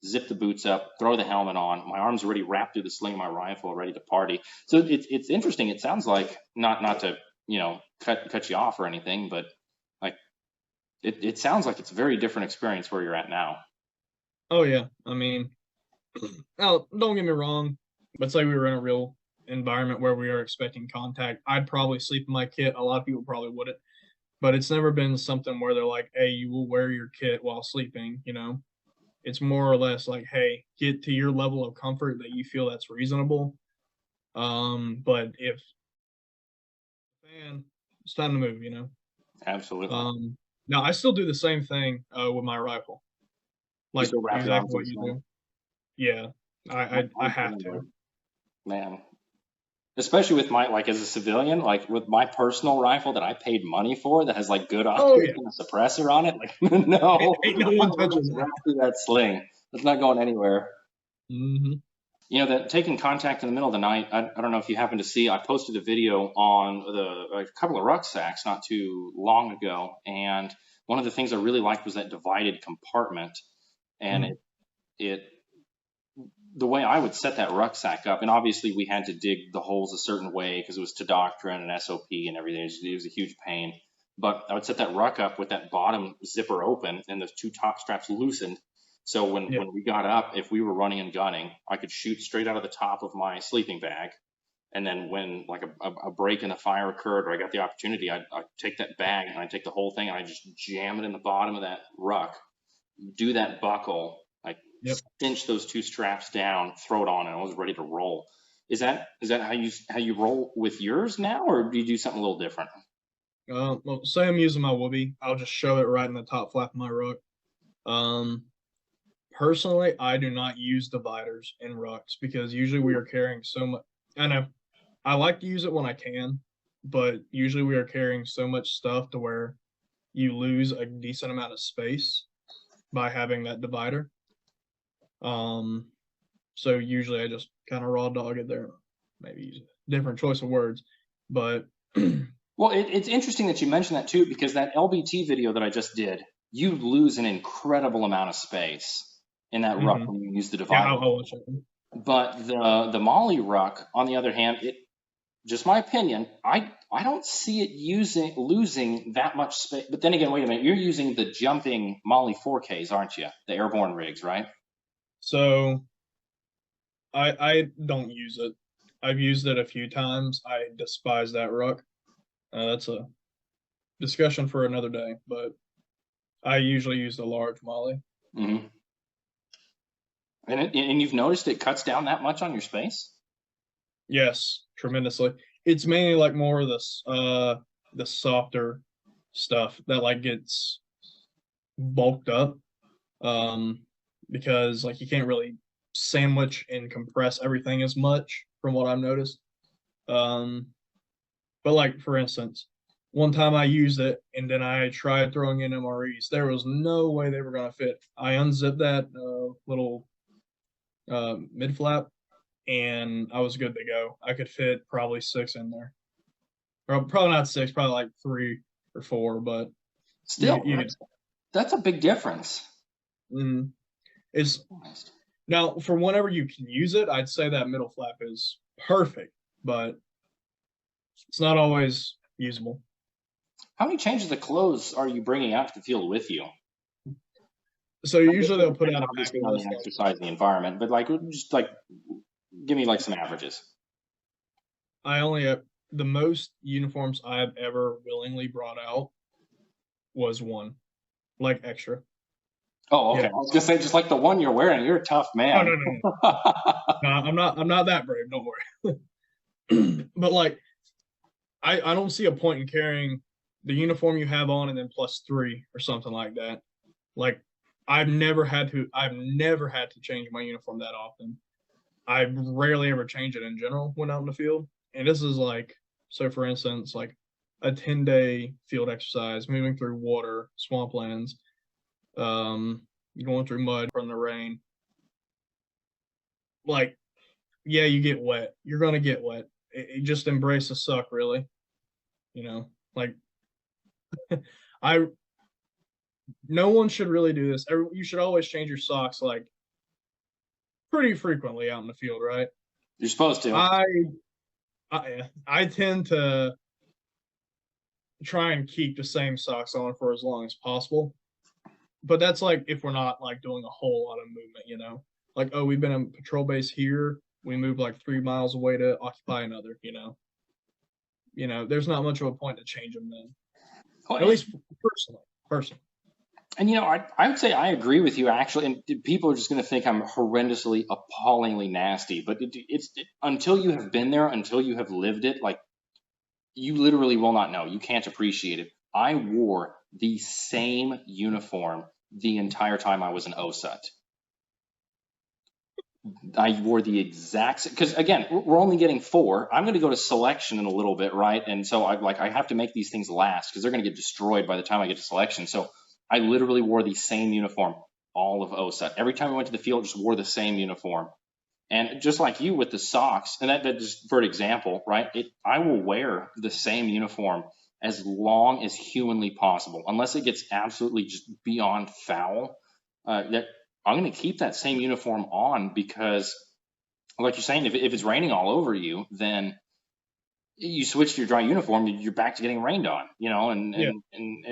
zip the boots up, throw the helmet on. My arms already wrapped through the sling of my rifle, ready to party. So it's interesting. It sounds like not to cut you off or anything, but like it sounds like it's a very different experience where you're at now. Oh yeah, I mean, now don't get me wrong. Let's say we were in a real environment where we are expecting contact. I'd probably sleep in my kit. A lot of people probably wouldn't, but it's never been something where they're like, "Hey, you will wear your kit while sleeping." It's more or less like, "Hey, get to your level of comfort that you feel that's reasonable." But if fan, it's time to move. Absolutely. Um, Now I still do the same thing with my rifle, You like still wrap your exactly arms in what the you sling? do. Yeah, I have to. Man, especially with my, like, as a civilian, like with my personal rifle that I paid money for that has like good Oh optics yeah, and a suppressor on it, like no, ain't no my one arm touching is that. wrapped through that sling. It's not going anywhere. Hmm. You know, that taking contact in the middle of the night, I don't know if you happen to see, I posted a video on a couple of rucksacks not too long ago. And one of the things I really liked was that divided compartment. And Hmm. it, the way I would set that rucksack up, and obviously we had to dig the holes a certain way because it was to doctrine and SOP and everything. It was a huge pain. But I would set that ruck up with that bottom zipper open and the two top straps loosened. So Yeah, when we got up, if we were running and gunning, I could shoot straight out of the top of my sleeping bag. And then when like a break in the fire occurred or I got the opportunity, I'd take that bag and I'd take the whole thing and I'd just jam it in the bottom of that ruck, do that buckle, like yep. cinch those two straps down, throw it on, and I was ready to roll. Is that how you roll with yours now, or do you do something a little different? Well, say I'm using my whoopee, I'll just shove it right in the top flap of my ruck. Um, Personally, I do not use dividers in rucks because usually we are carrying so much. I know I like to use it when I can, but usually we are carrying so much stuff to where you lose a decent amount of space by having that divider. Um, so usually I just kind of raw dog it there. Maybe use a different choice of words, but Well, it's interesting that you mentioned that too, because that LBT video that I just did, you lose an incredible amount of space in that ruck mhm. when you use the Yeah, divider. I'll watch it. But the Molly ruck, on the other hand, it, just my opinion, I don't see it using losing that much space. But then again, wait a minute, you're using the jumping Molly 4Ks, aren't you? The airborne rigs, right? So I don't use it. I've used it a few times. I despise that ruck. That's a discussion for another day, but I usually use the large molly. Hmm. And you've noticed it cuts down that much on your space? Yes, tremendously. It's mainly like more of this the softer stuff that like gets bulked up. Um because like you can't really sandwich and compress everything as much from what I've noticed. Um but like for instance, one time I used it and then I tried throwing in MREs. There was no way they were gonna fit. I unzipped that little mid flap and I was good to go. I could fit probably six in there. Or probably not six, probably like three or four, but Still, you get that's a big difference. mm, it's now for whenever you can use it, I'd say that middle flap is perfect, but it's not always usable. How many changes of clothes are you bringing out to the field with you? So I guess usually it they'll put depends out a obviously packer on the list like exercise and the environment, but like just like give me like some averages. I only have the most uniforms I've ever willingly brought out was one, like extra. Oh, okay. I Yeah. was gonna say just like the one you're wearing, you're a tough Oh man. no, no, no. No, I'm not that brave, don't worry. But like I don't see a point in carrying the uniform you have on and then plus three or something like that. Like I've never had to change my uniform that often. I rarely ever change it in general when out in the field. And this is like so for instance, like a 10-day field exercise, moving through water, swamplands, um, going through mud from the rain. Like, yeah, you get wet. You're gonna get wet. It just embrace the suck, really. You know, like I no one should really do this. You should always change your socks like pretty frequently out in the field, right? You're supposed to. I I tend to try and keep the same socks on for as long as possible. But that's like if we're not like doing a whole lot of movement, you know. Like, oh, we've been in patrol base here. We moved like 3 miles away to occupy another, you know. There's not much of a point to change them then. Well, At least personally. Personally. and I would say I agree with you actually, and people are just going to think I'm horrendously, appallingly nasty. But until you have been there, until you have lived it, like you literally will not know. You can't appreciate it. I wore the same uniform the entire time I was in OSUT. I wore the exact, because again, we're only getting 4. I'm going to go to selection in a little bit, right? And so I have to make these things last because they're going to get destroyed by the time I get to selection. So I literally wore the same uniform all of OSUT. Every time I went to the field, just wore the same uniform. And just like you with the socks, and that just for an example, right? I will wear the same uniform as long as humanly possible, unless it gets absolutely just beyond foul. That I'm going to keep that same uniform on because, like you're saying, if it's raining all over you, then you switch to your dry uniform, you're back to getting rained on, Yeah. and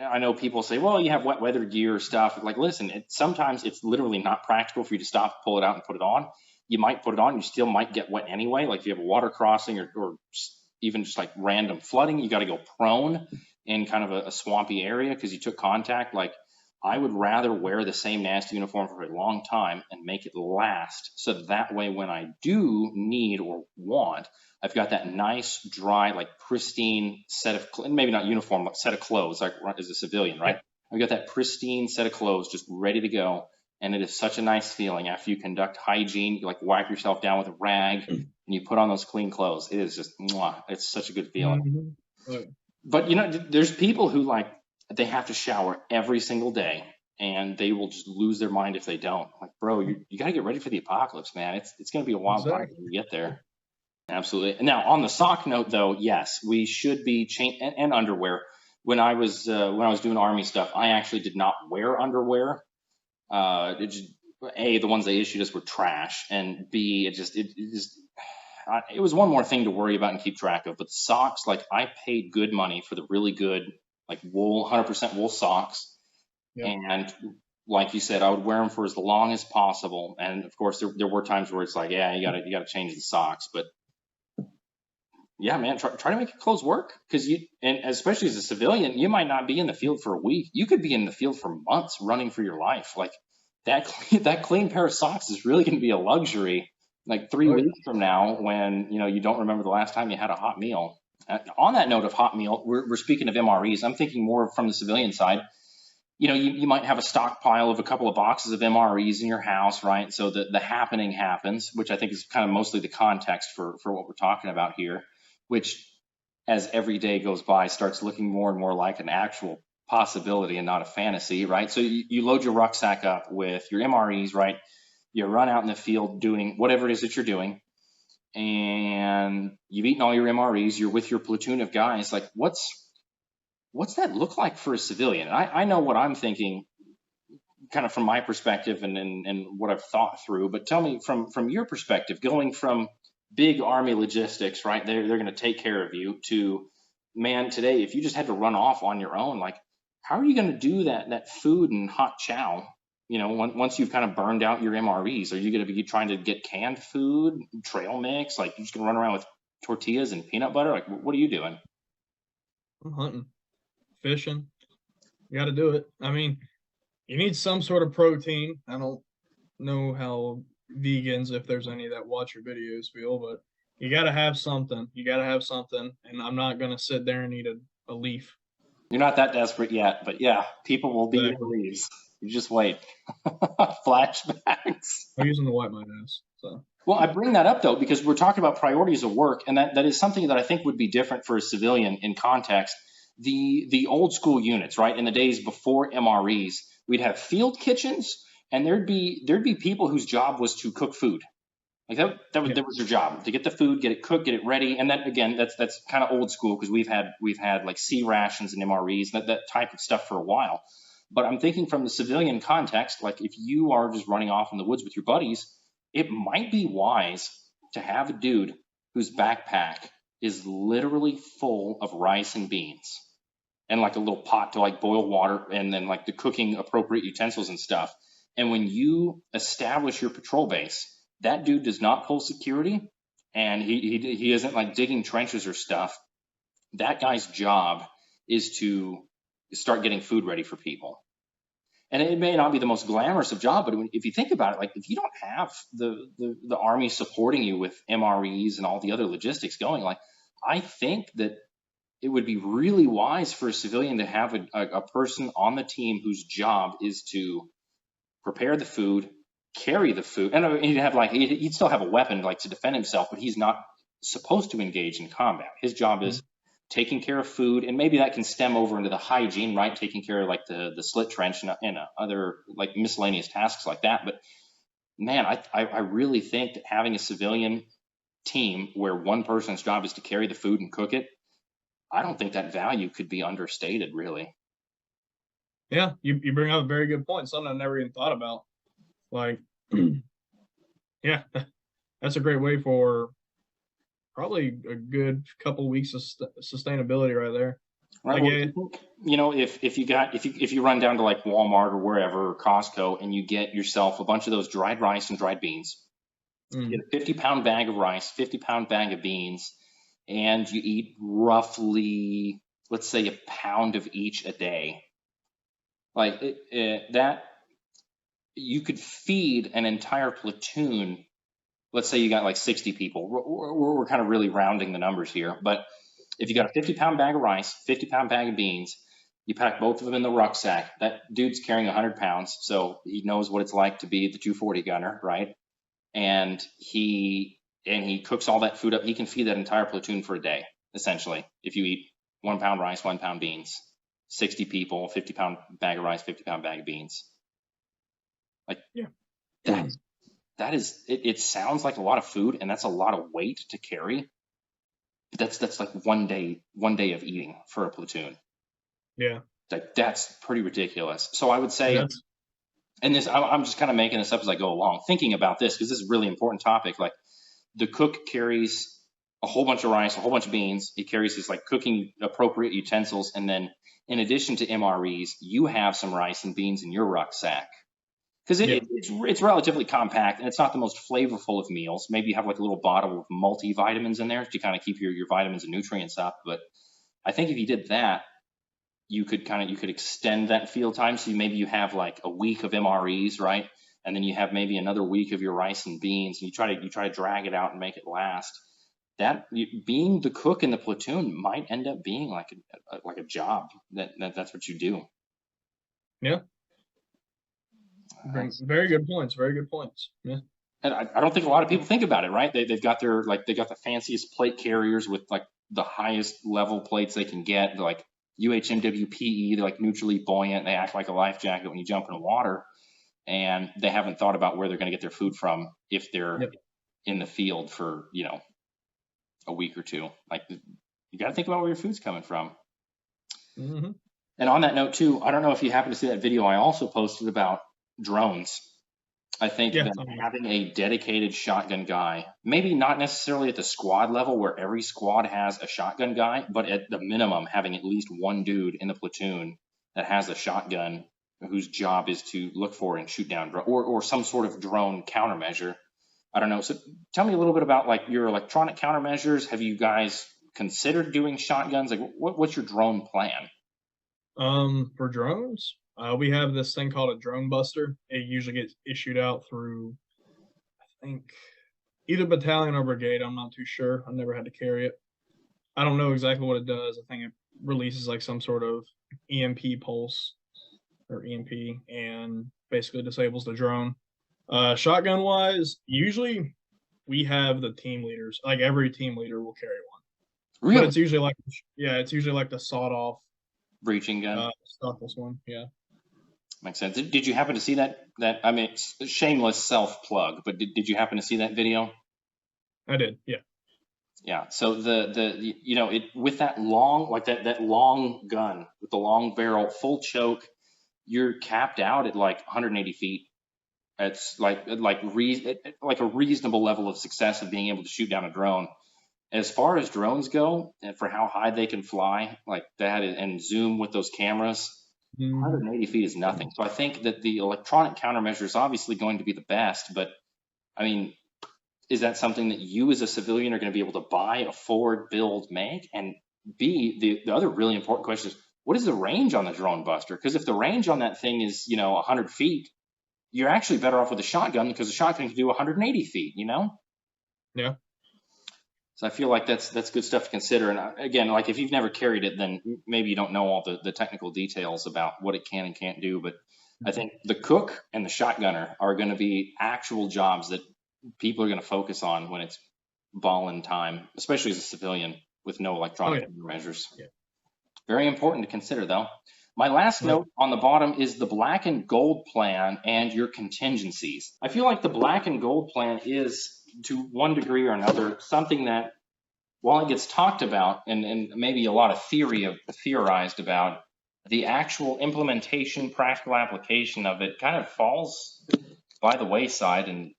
I know people say, well, you have wet weather gear stuff. Like, listen, sometimes it's literally not practical for you to stop, pull it out, and put it on. You might put it on, you still might get wet anyway. Like if you have a water crossing or even just like random flooding, you got to go prone in kind of a swampy area because you took contact. Like I would rather wear the same nasty uniform for a long time and make it last, so that way when I do need or want, I've got that nice, dry, like pristine set of, maybe not uniform, but set of clothes, like as a civilian, Yeah. right? I've got that pristine set of clothes just ready to go. And it is such a nice feeling after you conduct hygiene, you like wipe yourself down with a rag and you put on those clean clothes. It is just, mwah, it's such a good feeling. Mhm. Oh, But there's people who like, they have to shower every single day and they will just lose their mind if they don't. Like, bro, you got to get ready for the apocalypse, man. It's going to be a wild ride exactly. when you get there. Absolutely. Now, on the sock note, though, yes, we should be and underwear. When I was doing army stuff, I actually did not wear underwear. It just, A, the ones they issued us were trash, and B, it was one more thing to worry about and keep track of. But socks, like I paid good money for the really good, like wool, 100% wool socks, Yep. and like you said, I would wear them for as long as possible. And of course, there were times where it's like, yeah, you gotta change the socks, but yeah, man, try to make your clothes work because and especially as a civilian, you might not be in the field for a week. You could be in the field for months running for your life. Like that clean pair of socks is really going to be a luxury like three Oh yeah. weeks from now when, you don't remember the last time you had a hot meal. On that note of hot meal, we're speaking of MREs. I'm thinking more from the civilian side. You might have a stockpile of a couple of boxes of MREs in your house, right? So the happening happens, which I think is kind of mostly the context for what we're talking about here, which as every day goes by starts looking more and more like an actual possibility and not a fantasy, right? So you load your rucksack up with your MREs, right? You run out in the field doing whatever it is that you're doing, and you've eaten all your MREs, you're with your platoon of guys. Like, what's that look like for a civilian? I know what I'm thinking kind of from my perspective and what I've thought through, but tell me from your perspective, going from big army logistics, right? They're going to take care of you to, man, today, if you just had to run off on your own, like how are you going to do that food and hot chow? Once you've kind of burned out your MREs, are you going to be trying to get canned food, trail mix? Like you're just going to run around with tortillas and peanut butter? Like what are you doing? I'm hunting, fishing. You got to do it. I mean, you need some sort of protein. I don't know how vegans, if there's any that watch your videos, feel, but you got to have something. You got to have something. And I'm not going to sit there and eat a leaf. You're not that desperate yet, but yeah, people will be your Exactly. leaves. You just wait. Flashbacks. I'm using the wipe my ass. So, Well, I bring that up though because we're talking about priorities of work, and that is something that I think would be different for a civilian in context. The old school units, right? In the days before MREs, we'd have field kitchens, and there'd be people whose job was to cook food. Like yeah. that was their job, to get the food, get it cooked, get it ready. And then again, that's kind of old school because we've had like C rations and MREs, that type of stuff for a while. But I'm thinking from the civilian context, like if you are just running off in the woods with your buddies, it might be wise to have a dude whose backpack is literally full of rice and beans and like a little pot to like boil water and then like the cooking appropriate utensils and stuff. And when you establish your patrol base, that dude does not pull security and he isn't like digging trenches or stuff. That guy's job is to start getting food ready for people. And it may not be the most glamorous of job, but if you think about it, like if you don't have the army supporting you with MREs and all the other logistics going, like I think that it would be really wise for a civilian to have a person on the team whose job is to prepare the food, carry the food, and he'd have like he'd still have a weapon like to defend himself, but he's not supposed to engage in combat. His job is taking care of food, and maybe that can stem over into the hygiene, right? Taking care of like the slit trench and other like miscellaneous tasks like that. But man, I really think that having a civilian team where one person's job is to carry the food and cook it, I don't think that value could be understated, really. Yeah, you bring up a very good point. Something I never even thought about. Like, yeah, that's a great way for probably a good couple weeks of sustainability right there. Right. Like, Well, yeah, you know, if you run down to like Walmart or wherever, or Costco, and you get yourself a bunch of those dried rice and dried beans, you get a 50-pound bag of rice, 50-pound bag of beans, and you eat roughly, let's say, a pound of each a day. Like that, you could feed an entire platoon. Let's say you got like 60 people. We're kind of really rounding the numbers here, but if you got a 50-pound bag of rice, 50-pound bag of beans, you pack both of them in the rucksack. That dude's carrying 100 pounds, so he knows what it's like to be the 240 gunner, right? And he cooks all that food up. He can feed that entire platoon for a day, essentially. If you eat 1 pound rice, 1 pound beans, 60 people, 50-pound bag of rice, 50-pound bag of beans. Like, yeah, that is, it sounds like a lot of food, and that's a lot of weight to carry. But that's like one day of eating for a platoon. yeah. Like, that's pretty ridiculous. So I would say, That's and this, I'm just kind of making this up as I go along, thinking about this because this is a really important topic. Like, the cook carries a whole bunch of rice, a whole bunch of beans. He carries his like cooking appropriate utensils, and then in addition to MREs, you have some rice and beans in your rucksack because it's relatively compact and it's not the most flavorful of meals. Maybe you have like a little bottle of multivitamins in there to kind of keep your vitamins and nutrients up. But I think if you did that, you could extend that field time. So maybe you have like a week of MREs, right? And then you have maybe another week of your rice and beans, and you try to drag it out and make it last. That being the cook in the platoon might end up being like a job that's what you do. yeah. Very good points. Very good points. Yeah. And I don't think a lot of people think about it, right? They've got they got the fanciest plate carriers with like the highest level plates they can get. They're like UHMWPE. They're like neutrally buoyant. They act like a life jacket when you jump in the water. And they haven't thought about where they're going to get their food from if they're in the field for, a week or two. Like, you got to think about where your food's coming from. Mm-hmm. And on that note too, I don't know if you happen to see that video I also posted about drones. I think that having a dedicated shotgun guy, maybe not necessarily at the squad level where every squad has a shotgun guy, but at the minimum having at least one dude in the platoon that has a shotgun whose job is to look for and shoot down or some sort of drone countermeasure. I don't know. So tell me a little bit about like your electronic countermeasures. Have you guys considered doing shotguns? Like, what's your drone plan? For drones, we have this thing called a drone buster. It usually gets issued out through, I think, either battalion or brigade. I'm not too sure. I've never had to carry it. I don't know exactly what it does. I think it releases like some sort of EMP pulse or EMP and basically disables the drone. Shotgun wise, usually we have the team leaders. Like every team leader will carry one. Really? But it's usually like the sawed off breaching gun. stockless one. Yeah. Makes sense. Did you happen to see that? I mean, it's a shameless self plug, but did you happen to see that video? I did. Yeah. Yeah. So it with that long that long gun with the long barrel, full choke, you're capped out at like 180 feet. It's like a reasonable level of success of being able to shoot down a drone. As far as drones go, and for how high they can fly, like that, and zoom with those cameras, 180 feet is nothing. So I think that the electronic countermeasure is obviously going to be the best, but I mean, is that something that you as a civilian are going to be able to buy, afford, build, make? And B, the other really important question is, what is the range on the drone buster? Because if the range on that thing is, 100 feet, you're actually better off with a shotgun because the shotgun can do 180 feet, Yeah. So I feel like that's good stuff to consider. And again, like if you've never carried it, then maybe you don't know all the technical details about what it can and can't do. But I think the cook and the shotgunner are going to be actual jobs that people are going to focus on when it's ball-in time, especially as a civilian with no Oh electronic yeah, measures. yeah. Very important to consider, though. My last Right. note on the bottom is the black and gold plan and your contingencies. I feel like the black and gold plan is, to one degree or another, something that, while it gets talked about and maybe a lot of theorized about, the actual implementation, practical application of it kind of falls by the wayside and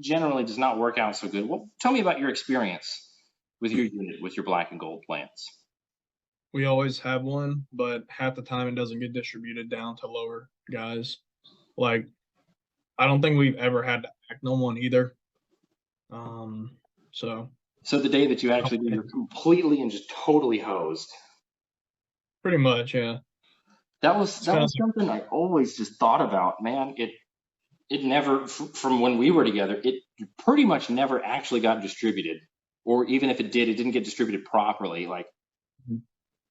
generally does not work out so good. Well, tell me about your experience with your unit, with your black and gold plans. We always have one, but half the time it doesn't get distributed down to lower guys. Like, I don't think we've ever had to act on one either. So So the day that you actually do, okay, you're completely and just totally hosed. pretty much, yeah. That was It's kind of something I always just thought about, man. It never, from when we were together, it pretty much never actually got distributed, or even if it did, it didn't get distributed properly. Like,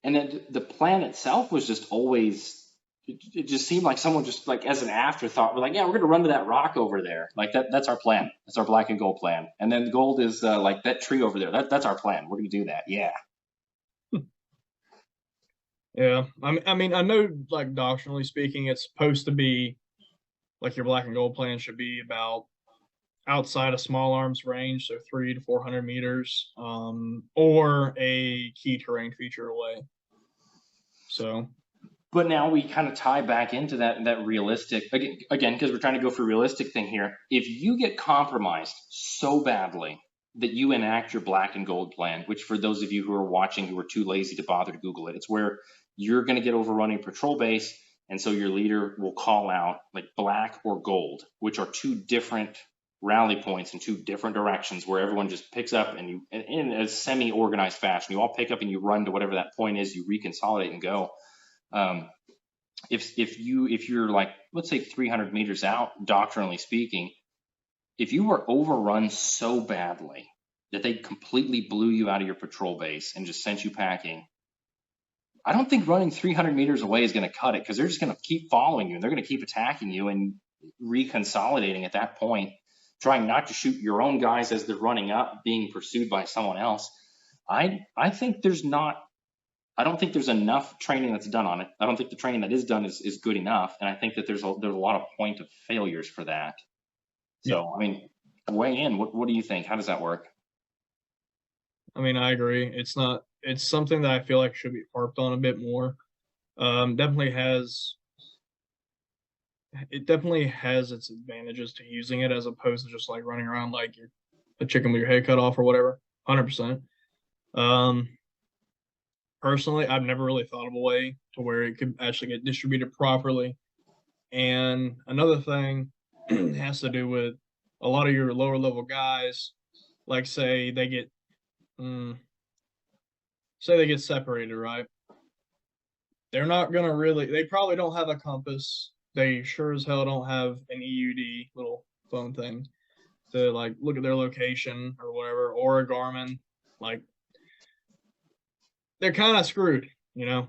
and then the plan itself was just always. It just seemed like someone just like as an afterthought, we're like, yeah, we're gonna run to that rock over there. Like that's our plan. That's our black and gold plan. And then gold is like that tree over there. That's our plan. We're gonna do that. Yeah. yeah. I mean, I know like doctrinally speaking, it's supposed to be like your black and gold plan should be about outside of small arms range, so 300 to 400 meters, or a key terrain feature away. So But now we kind of tie back into that realistic again because we're trying to go for a realistic thing here. If you get compromised so badly that you enact your black and gold plan, which for those of you who are watching who are too lazy to bother to Google it, it's where you're going to get overrun a patrol base, and so your leader will call out like black or gold, which are two different rally points in two different directions where everyone just picks up and you in a semi-organized fashion, you all pick up and you run to whatever that point is, you reconsolidate and go. um, if you're like, let's say 300 meters out, doctrinally speaking, if you were overrun so badly that they completely blew you out of your patrol base and just sent you packing, I don't think running 300 meters away is going to cut it, because they're just going to keep following you and they're going to keep attacking you and reconsolidating at that point, trying not to shoot your own guys as they're running up, being pursued by someone else. I think there's not I don't think there's enough training that's done on it. I don't think the training that is done is good enough. And I think that there's a lot of point of failures for that. yeah, So, I mean, weigh in. What do you think? How does that work? I mean, I agree. It's something that I feel like should be harped on a bit more. Definitely has it definitely has its advantages to using it as opposed to just like running around like you're a chicken with your head cut off or whatever. 100%. Um, Personally, I've never really thought of a way to where it could actually get distributed properly. And another thing has to do with a lot of your lower level guys, like mm, say they get separated, right? They're not gonna they probably don't have a compass. They sure as hell don't have an EUD little phone thing to like look at their location or whatever, or a Garmin. Like they're kind of screwed, you know?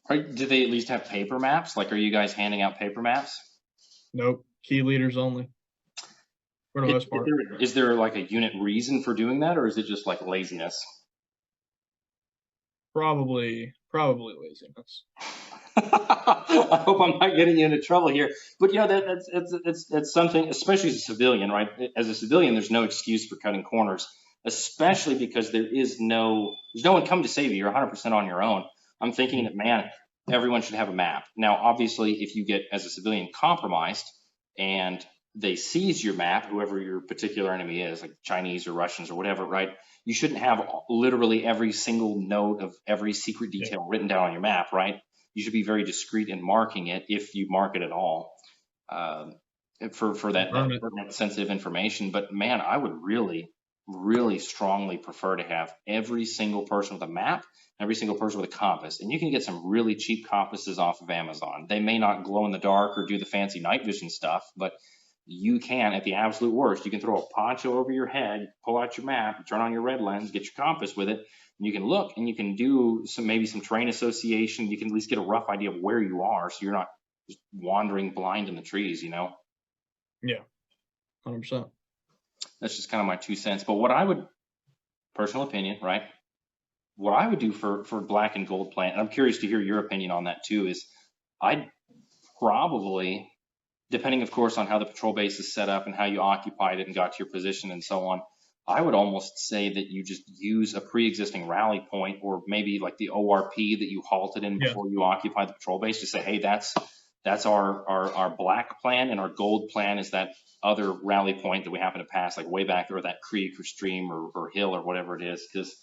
Do they at least have paper maps? Like, are you guys handing out paper maps? Nope. Key leaders only for the most part. Is there like a unit reason for doing that, or is it just like laziness? Probably laziness. I hope I'm not getting you into trouble here, but you know that's something, especially as a civilian, right? As a civilian, there's no excuse for cutting corners, especially because there's no one coming to save you. You're 100% on your own. I'm thinking that, man, everyone should have a map. Now, obviously, if you get as a civilian compromised and they seize your map, whoever your particular enemy is, like Chinese or Russians or whatever, right? You shouldn't have literally every single note of every secret detail written down on your map, right? You should be very discreet in marking it, if you mark it at all, for that sensitive information. But man, I would really, really strongly prefer to have every single person with a map, every single person with a compass. And you can get some really cheap compasses off of Amazon. They may not glow in the dark or do the fancy night vision stuff, but you can, at the absolute worst, you can throw a poncho over your head, pull out your map, turn on your red lens, get your compass with it, and you can look and you can do maybe some terrain association. You can at least get a rough idea of where you are, so you're not just wandering blind in the trees, you know? Yeah, 100%. That's just kind of my 2 cents. But what I would, personal opinion, right? What I would do for black and gold plant, and I'm curious to hear your opinion on that too, is I'd probably, depending of course on how the patrol base is set up and how you occupied it and got to your position and so on, I would almost say that you just use a pre-existing rally point, or maybe like the ORP that you halted in before you occupy the patrol base. Just say, hey, that's our black plan, and our gold plan is that other rally point that we happen to pass, like way back there, that creek or stream or hill or whatever it is. Because,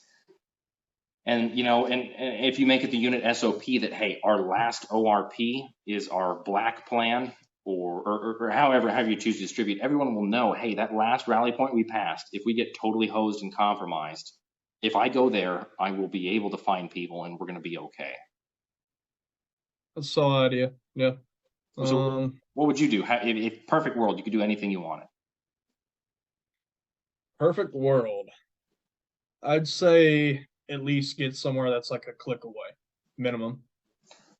and you know, and if you make it the unit SOP that, hey, our last ORP is our black plan, or however you choose to distribute, everyone will know, hey, that last rally point we passed, if we get totally hosed and compromised, if I go there, I will be able to find people and we're going to be okay. That's a solid idea. Yeah. So what would you do? If perfect world, you could do anything you wanted. Perfect world. I'd say at least get somewhere that's like a click away, minimum.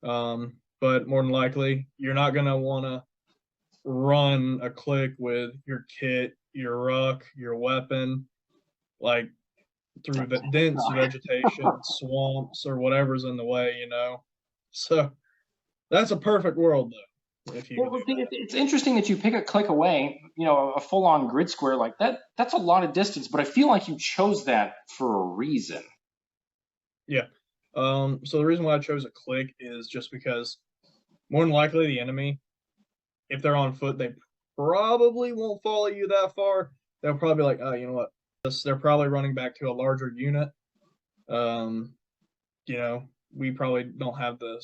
But more than likely, you're not gonna want to run a click with your kit, your ruck, your weapon, like through the dense vegetation, swamps, or whatever's in the way, you know. So that's a perfect world, though. If you Well, it's interesting that you pick a click away, you know, a full-on grid square like that. That's a lot of distance, but I feel like you chose that for a reason. Yeah. So the reason why I chose a click is just because more than likely the enemy, if they're on foot, they probably won't follow you that far. They'll probably be like, oh, you know what? They're probably running back to a larger unit. You know, we probably don't have the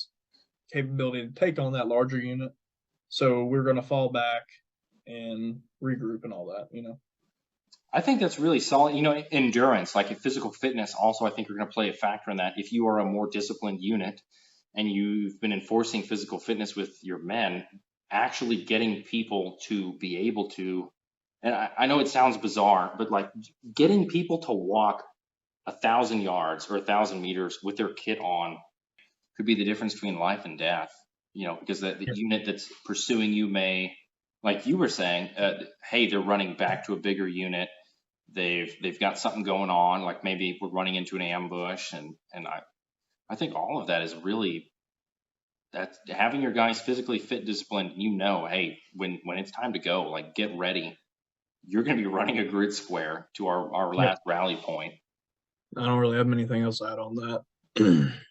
capability to take on that larger unit. So we're going to fall back and regroup and all that, you know. I think that's really solid. You know, endurance, like physical fitness, also I think are going to play a factor in that. If you are a more disciplined unit and you've been enforcing physical fitness with your men, actually getting people to be able to, and I know it sounds bizarre, but like getting people to walk 1,000 yards or 1,000 meters with their kit on could be the difference between life and death. You know, because the unit that's pursuing you may, like you were saying, hey, they're running back to a bigger unit. They've got something going on, like maybe we're running into an ambush, and I think all of that is really, that having your guys physically fit, disciplined. You know, hey, when it's time to go, like get ready. You're going to be running a grid square to our last rally point. I don't really have anything else to add on that.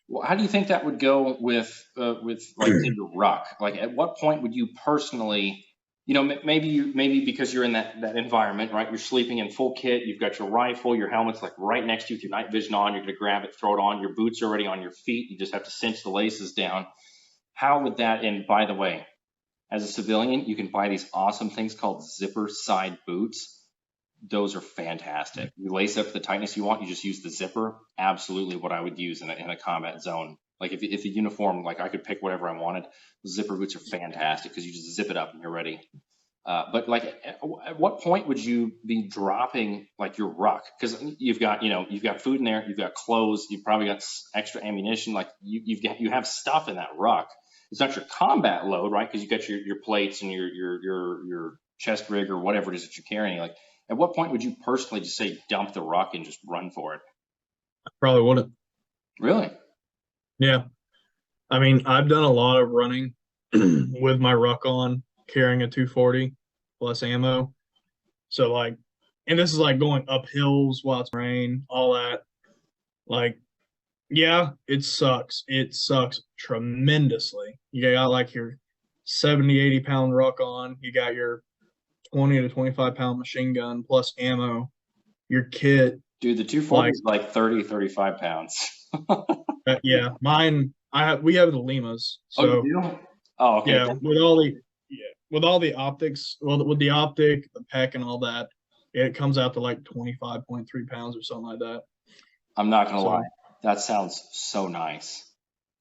Well, how do you think that would go with like in the ruck? Like, at what point would you personally, you know, maybe because you're in that environment, right? You're sleeping in full kit. You've got your rifle, your helmet's like right next to you with your night vision on. You're going to grab it, throw it on. Your boots are already on your feet. You just have to cinch the laces down. How would that? And by the way, as a civilian, you can buy these awesome things called zipper side boots. Those are fantastic. You lace up the tightness you want. You just use the zipper. Absolutely what I would use in a combat zone. Like if the uniform, like I could pick whatever I wanted. Zipper boots are fantastic because you just zip it up and you're ready. But like, at what point would you be dropping like your ruck? Because you've got food in there, you've got clothes, you've probably got extra ammunition. Like you have stuff in that ruck. It's not your combat load, right? Because you got your plates and your chest rig or whatever it is that you're carrying. Like, at what point would you personally just say dump the ruck and just run for it? Probably wouldn't. Really? Yeah. I mean, I've done a lot of running with my ruck on, carrying a 240 plus ammo. So like, and this is like going up hills while it's rain, all that. Like, yeah, it sucks. It sucks tremendously. You got like your 70, 80 pound ruck on. You got your 20 to 25 pound machine gun plus ammo. Your kit. Dude, the 240 is like 30, 35 pounds. Yeah, mine. We have the Limas. So, oh, you do? Oh, okay. Yeah, with all the optics, well, with the optic, the pack, and all that, it comes out to like 25.3 pounds or something like that. I'm not gonna lie, that sounds so nice.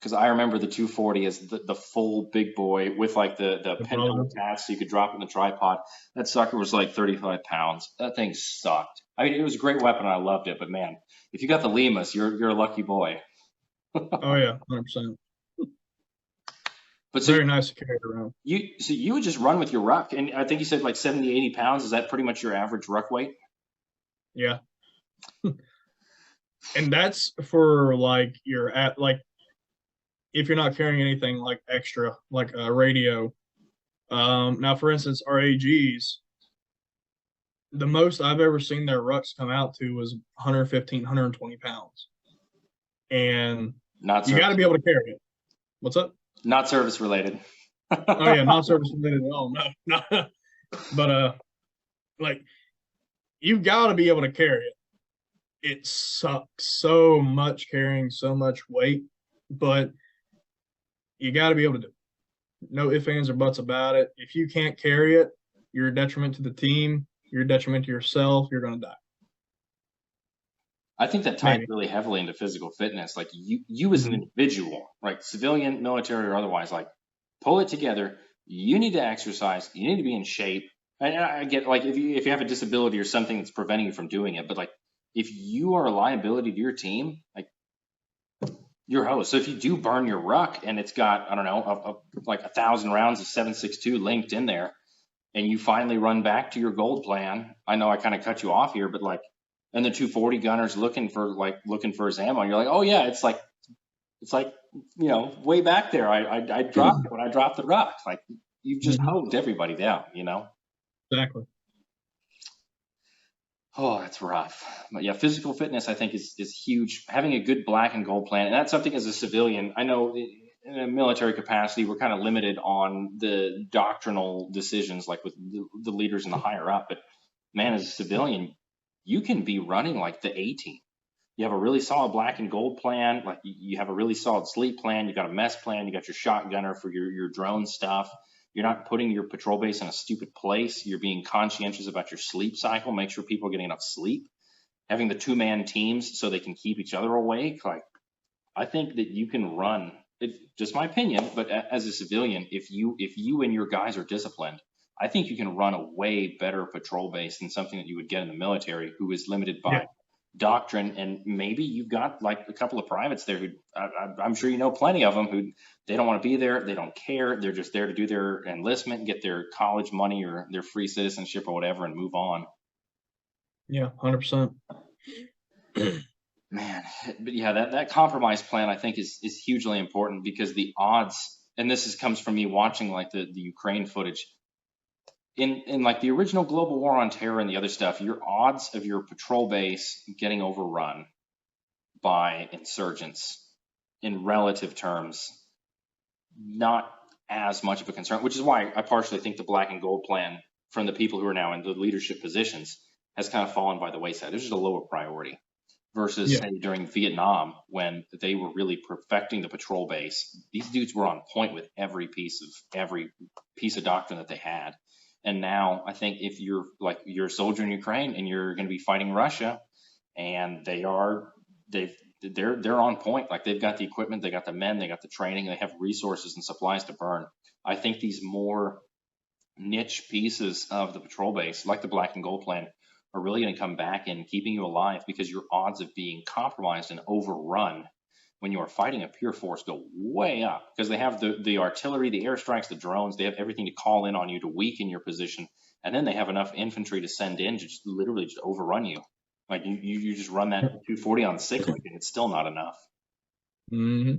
Because I remember the 240 as the full big boy with like the The pintle brother. attached so you could drop it in the tripod. That sucker was like 35 pounds. That thing sucked. I mean, it was a great weapon. I loved it, but man, if you got the Limas, you're a lucky boy. Oh yeah, 100%. But Very nice to carry it around. you would just run with your ruck, and I think you said like 70, 80 pounds. Is that pretty much your average ruck weight? Yeah. And that's for like your at like if you're not carrying anything like extra, like a radio. Now for instance, our AGs, the most I've ever seen their rucks come out to was 115, 120 pounds. And Not you got to service, be able to carry it. What's up? not service related. Oh yeah, not service related at all. No, no. But like you've got to be able to carry it. It sucks so much carrying so much weight, but you got to be able to do it. No ifs, ands, or buts about it. If you can't carry it, you're a detriment to the team. You're a detriment to yourself. You're going to die. I think that ties Maybe. really heavily into physical fitness. Like you as an Mhm. individual, right? Civilian, military, or otherwise, like pull it together. You need to exercise. You need to be in shape. I get like if you have a disability or something that's preventing you from doing it, but like if you are a liability to your team, like your host. So if you do burn your ruck and it's got I don't know like 1,000 rounds of 7.62 linked in there, and you finally run back to your gold plan. I know I kind of cut you off here, but like, and the 240 gunner's looking for his ammo. And you're like, oh yeah, it's like way back there. I dropped it when I dropped the ruck. Like you've just Mhm. hosed everybody down. Exactly. Oh, that's rough. But yeah, physical fitness I think is huge. Having a good black and gold plan, and that's something as a civilian. I know in a military capacity we're kind of limited on the doctrinal decisions, like with the leaders and the higher up. But man, as a civilian, you can be running like the A team. You have a really solid black and gold plan. Like you have a really solid sleep plan. You got a mess plan. You got your shotgunner for your drone stuff. You're not putting your patrol base in a stupid place. You're being conscientious about your sleep cycle. Make sure people are getting enough sleep. Having the 2-man teams so they can keep each other awake. Like I think that you can run. It's just my opinion, but as a civilian, if you and your guys are disciplined, I think you can run a way better patrol base than something that you would get in the military, who is limited Yeah. by doctrine. And maybe you've got like a couple of privates there who I'm sure you know plenty of them who they don't want to be there, they don't care, they're just there to do their enlistment, get their college money or their free citizenship or whatever, and move on. Yeah. 100%. Man, but yeah, that compromise plan I think is hugely important because the odds, and comes from me watching like the Ukraine footage in like the original global war on terror and the other stuff, your odds of your patrol base getting overrun by insurgents in relative terms, not as much of a concern, which is why I partially think the black and gold plan from the people who are now in the leadership positions has kind of fallen by the wayside. There's just a lower priority versus Yeah. say during Vietnam when they were really perfecting the patrol base. These dudes were on point with every piece of doctrine that they had. And now I think if you're a soldier in Ukraine and you're going to be fighting Russia, and they're on point. Like they've got the equipment, they got the men, they got the training, they have resources and supplies to burn. I think these more niche pieces of the patrol base, like the black and gold plan, are really going to come back in keeping you alive because your odds of being compromised and overrun when you are fighting a pure force go way up because they have the artillery, the airstrikes, the drones, they have everything to call in on you to weaken your position. And then they have enough infantry to send in to just literally just overrun you. Like you just run that 240 on cyclic and it's still not enough. Hmm.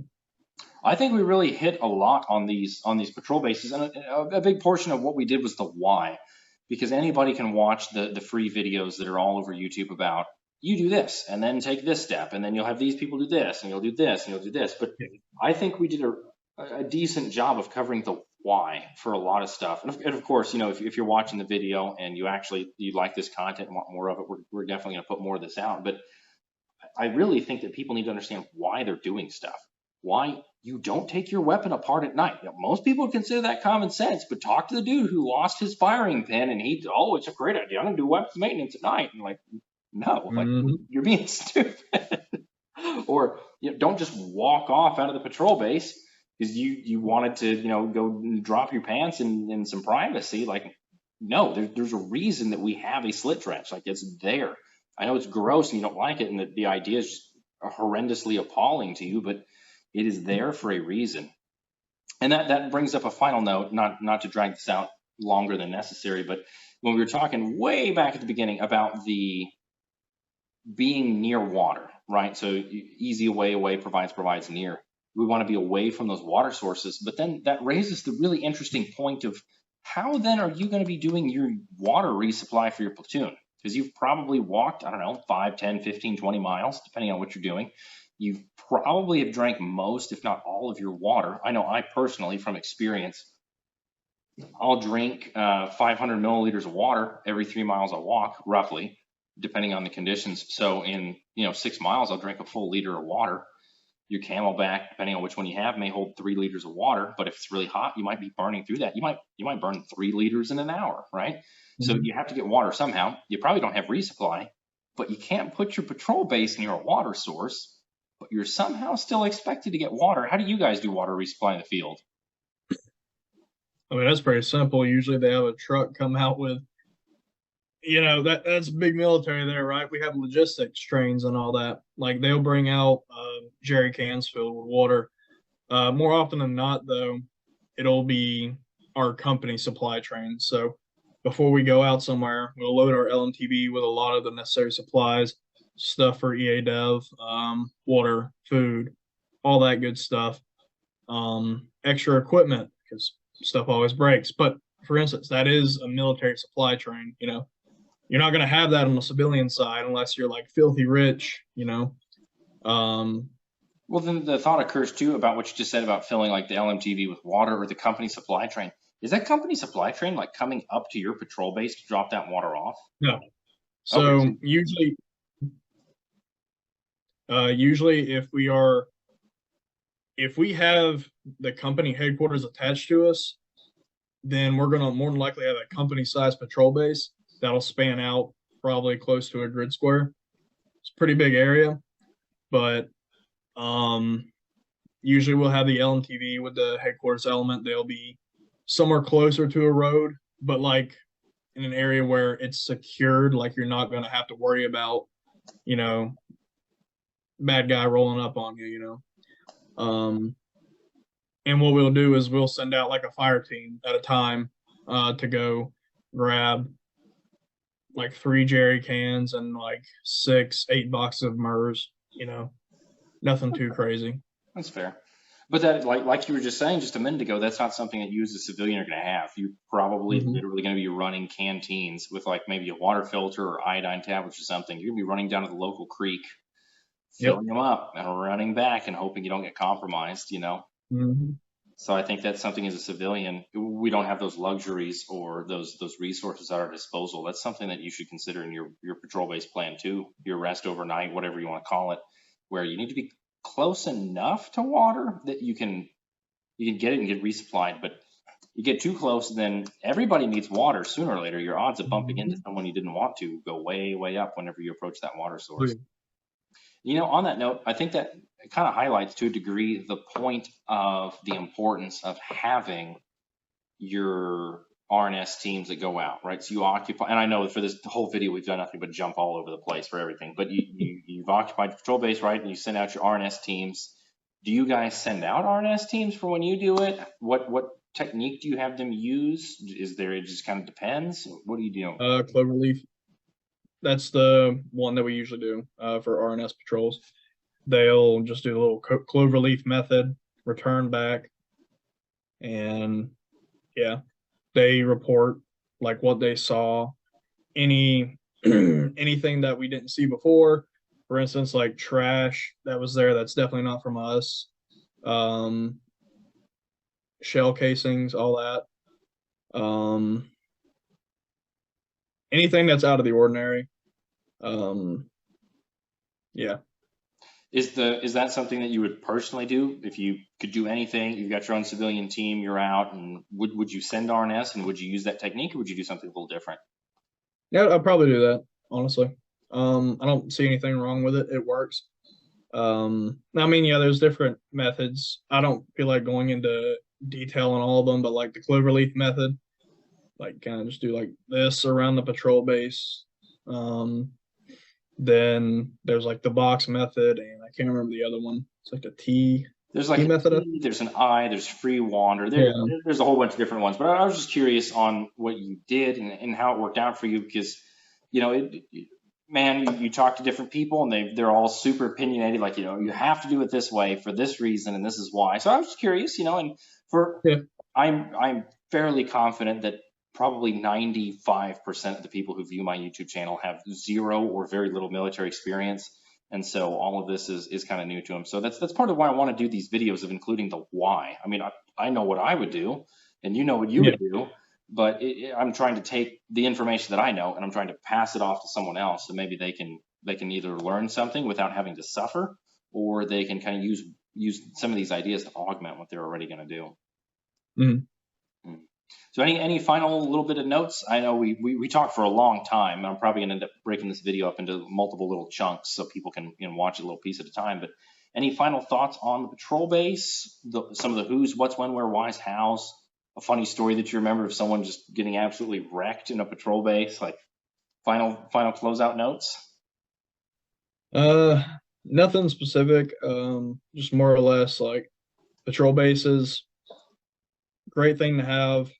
I think we really hit a lot on these patrol bases, and a big portion of what we did was the why, because anybody can watch the free videos that are all over YouTube about you do this and then take this step and then you'll have these people do this and you'll do this and you'll do this. But I think we did a decent job of covering the why for a lot of stuff. And of course, if you're watching the video and you like this content and want more of it, we're definitely going to put more of this out. But I really think that people need to understand why they're doing stuff. Why you don't take your weapon apart at night. Most people consider that common sense, but talk to the dude who lost his firing pin and it's a great idea. I'm gonna do weapons maintenance at night. And like, no, like Hmm. you're being stupid. Or don't just walk off out of the patrol base because you wanted to go drop your pants in some privacy. Like, no, there's a reason that we have a slit trench. Like, it's there. I know it's gross and you don't like it, and the idea is just horrendously appalling to you, but it is there for a reason. And that brings up a final note, not to drag this out longer than necessary, but when we were talking way back at the beginning about the being near water, right? So easy away provides near. We want to be away from those water sources, but then that raises the really interesting point of how then are you going to be doing your water resupply for your platoon? Because you've probably walked, I don't know, 5, 10, 15, 20 miles, depending on what you're doing. You probably have drank most, if not all, of your water. I know I personally, from experience, I'll drink 500 milliliters of water every 3 miles I walk, roughly, depending on the conditions. So in 6 miles, I'll drink a full liter of water. Your Camelback, depending on which one you have, may hold 3 liters of water. But if it's really hot, you might be burning through that. You might burn 3 liters in an hour, right? So you have to get water somehow. You probably don't have resupply, but you can't put your patrol base near a water source. But you're somehow still expected to get water. How do you guys do water resupply in the field? I mean, that's pretty simple. Usually they have a truck come out with, that's big military there, right? We have logistics trains and all that. Like they'll bring out jerry cans filled with water. More often than not, though, it'll be our company supply train. So before we go out somewhere, we'll load our LMTV with a lot of the necessary supplies, stuff for EA Dev, water, food, all that good stuff. Extra equipment because stuff always breaks. But for instance, that is a military supply train. You're not going to have that on the civilian side unless you're like filthy rich. Um, Well, then the thought occurs too about what you just said about filling like the LMTV with water or the company supply train. Is that company supply train like coming up to your patrol base to drop that water off? no. Okay. So usually if we have the company headquarters attached to us, then we're gonna more than likely have a company sized patrol base that'll span out probably close to a grid square. It's a pretty big area, but um, usually we'll have the LMTV with the headquarters element. They'll be somewhere closer to a road, but like in an area where it's secured, like you're not gonna have to worry about, you know, bad guy rolling up on you. And what we'll do is we'll send out like a fire team at a time to go grab like 3 jerry cans and like 6, 8 boxes of MERS. Nothing too crazy. That's fair. But that, like you were just saying just a minute ago, that's not something that you as a civilian are going to have. You're probably Hmm. literally going to be running canteens with like maybe a water filter or iodine tablets or something. You're going to be running down to the local creek, Yep. filling them up and running back and hoping you don't get compromised. Hmm. So I think that's something as a civilian, we don't have those luxuries or those resources at our disposal. That's something that you should consider in your patrol base plan too, your rest overnight, whatever you want to call it, where you need to be close enough to water that you can get it and get resupplied, but you get too close, then everybody needs water sooner or later. Your odds of bumping into someone you didn't want to go way, way up whenever you approach that water source. On that note, I think that it kind of highlights to a degree the point of the importance of having your RNS teams that go out, right? So you occupy, and I know for this whole video we've done nothing but jump all over the place for everything, but you've occupied the patrol base, right? And you send out your RNS teams. Do you guys send out RNS teams for when you do it? What technique do you have them use? It just kind of depends? What do you do? Cloverleaf. That's the one that we usually do for RNS patrols. They'll just do a little cloverleaf method, return back, and yeah, they report like what they saw, any anything that we didn't see before. For instance, like trash that was there that's definitely not from us. Um, shell casings, all that. Anything that's out of the ordinary. Um, yeah. Is that something that you would personally do if you could do anything? You've got your own civilian team, you're out, and would you send RNS and would you use that technique or would you do something a little different? Yeah, I'd probably do that, honestly. I don't see anything wrong with it. It works. I mean, yeah, there's different methods. I don't feel like going into detail on all of them, but like the cloverleaf method, like kind of just do like this around the patrol base. Um, then there's like the box method, and I can't remember the other one. It's like the There's T like a method. T, there's an I, there's free wander. Yeah. There's a whole bunch of different ones. But I was just curious on what you did and how it worked out for you because, you know, man, you talk to different people and they're all super opinionated. Like, you know, you have to do it this way for this reason and this is why. So I was just curious, you know, and for Yeah. I'm fairly confident that probably 95% of the people who view my YouTube channel have zero or very little military experience. And so all of this is kind of new to them. So that's part of why I want to do these videos of including the why. I mean, I know what I would do and you know what you Yeah. would do, but I'm trying to take the information that I know and I'm trying to pass it off to someone else. So maybe they can either learn something without having to suffer, or they can kind of use some of these ideas to augment what they're already going to do. Mhm. Mm. So any final little bit of notes? I know we talked for a long time. I'm probably going to end up breaking this video up into multiple little chunks so people can, you know, watch a little piece at a time. But any final thoughts on the patrol base? Some of the who's, what's, when, where, why's, how's? A funny story that you remember of someone just getting absolutely wrecked in a patrol base? Like final closeout notes? Uh, Nothing specific. Just more or less like patrol bases. Great thing to have.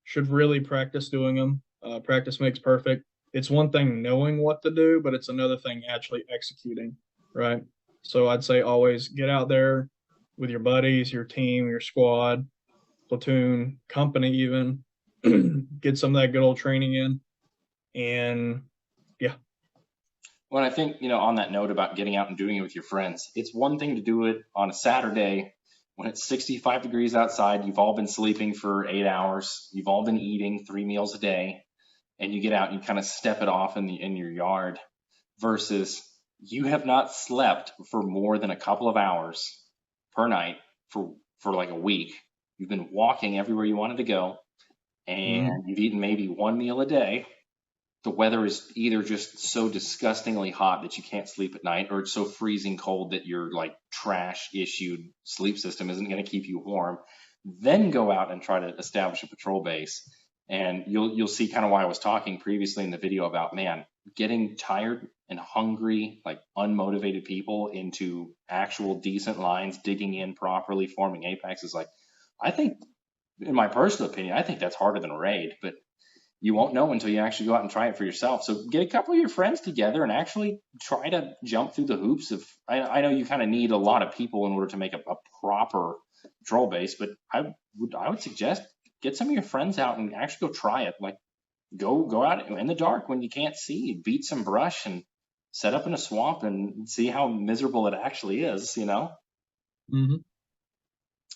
Should really practice doing them. Practice makes perfect. It's one thing knowing what to do, but it's another thing actually executing, right? So I'd say always get out there with your buddies, your team, your squad, platoon, company, even get some of that good old training in. And yeah. Well, I think, you know, on that note about getting out and doing it with your friends, it's one thing to do it on a Saturday when it's 65 degrees outside. You've all been sleeping for 8 hours. You've all been eating 3 meals a day, and you get out and you kind of step it off in your yard versus you have not slept for more than a couple of hours per night for like a week. You've been walking everywhere you wanted to go, Mm-hmm. and you've eaten maybe one meal a day. The weather is either just so disgustingly hot that you can't sleep at night, or it's so freezing cold that your like trash issued sleep system isn't going to keep you warm. Then go out and try to establish a patrol base, and you'll see kind of why I was talking previously in the video about, man, getting tired and hungry, like unmotivated people into actual decent lines, digging in properly, forming apex is like, I think, in my personal opinion, I think that's harder than a raid, but you won't know until you actually go out and try it for yourself. So get a couple of your friends together and actually try to jump through the hoops of, I know you kind of need a lot of people in order to make a proper patrol base, but I would suggest get some of your friends out and actually go try it. Like go out in the dark when you can't see, beat some brush and set up in a swamp and see how miserable it actually is, you know? Mm-hmm.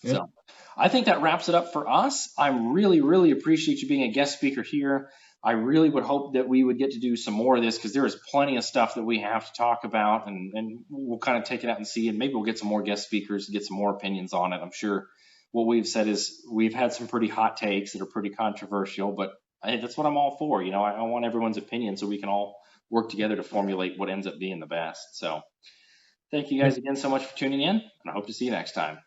Yep. So I think that wraps it up for us. I really appreciate you being a guest speaker here. I really would hope that we would get to do some more of this because there is plenty of stuff that we have to talk about, and we'll kind of take it out and see, and maybe we'll get some more guest speakers and get some more opinions on it. I'm sure what we've said is we've had some pretty hot takes that are pretty controversial, but I think that's what I'm all for. You know, I want everyone's opinion so we can all work together to formulate what ends up being the best. So thank you guys Yep. again so much for tuning in, and I hope to see you next time.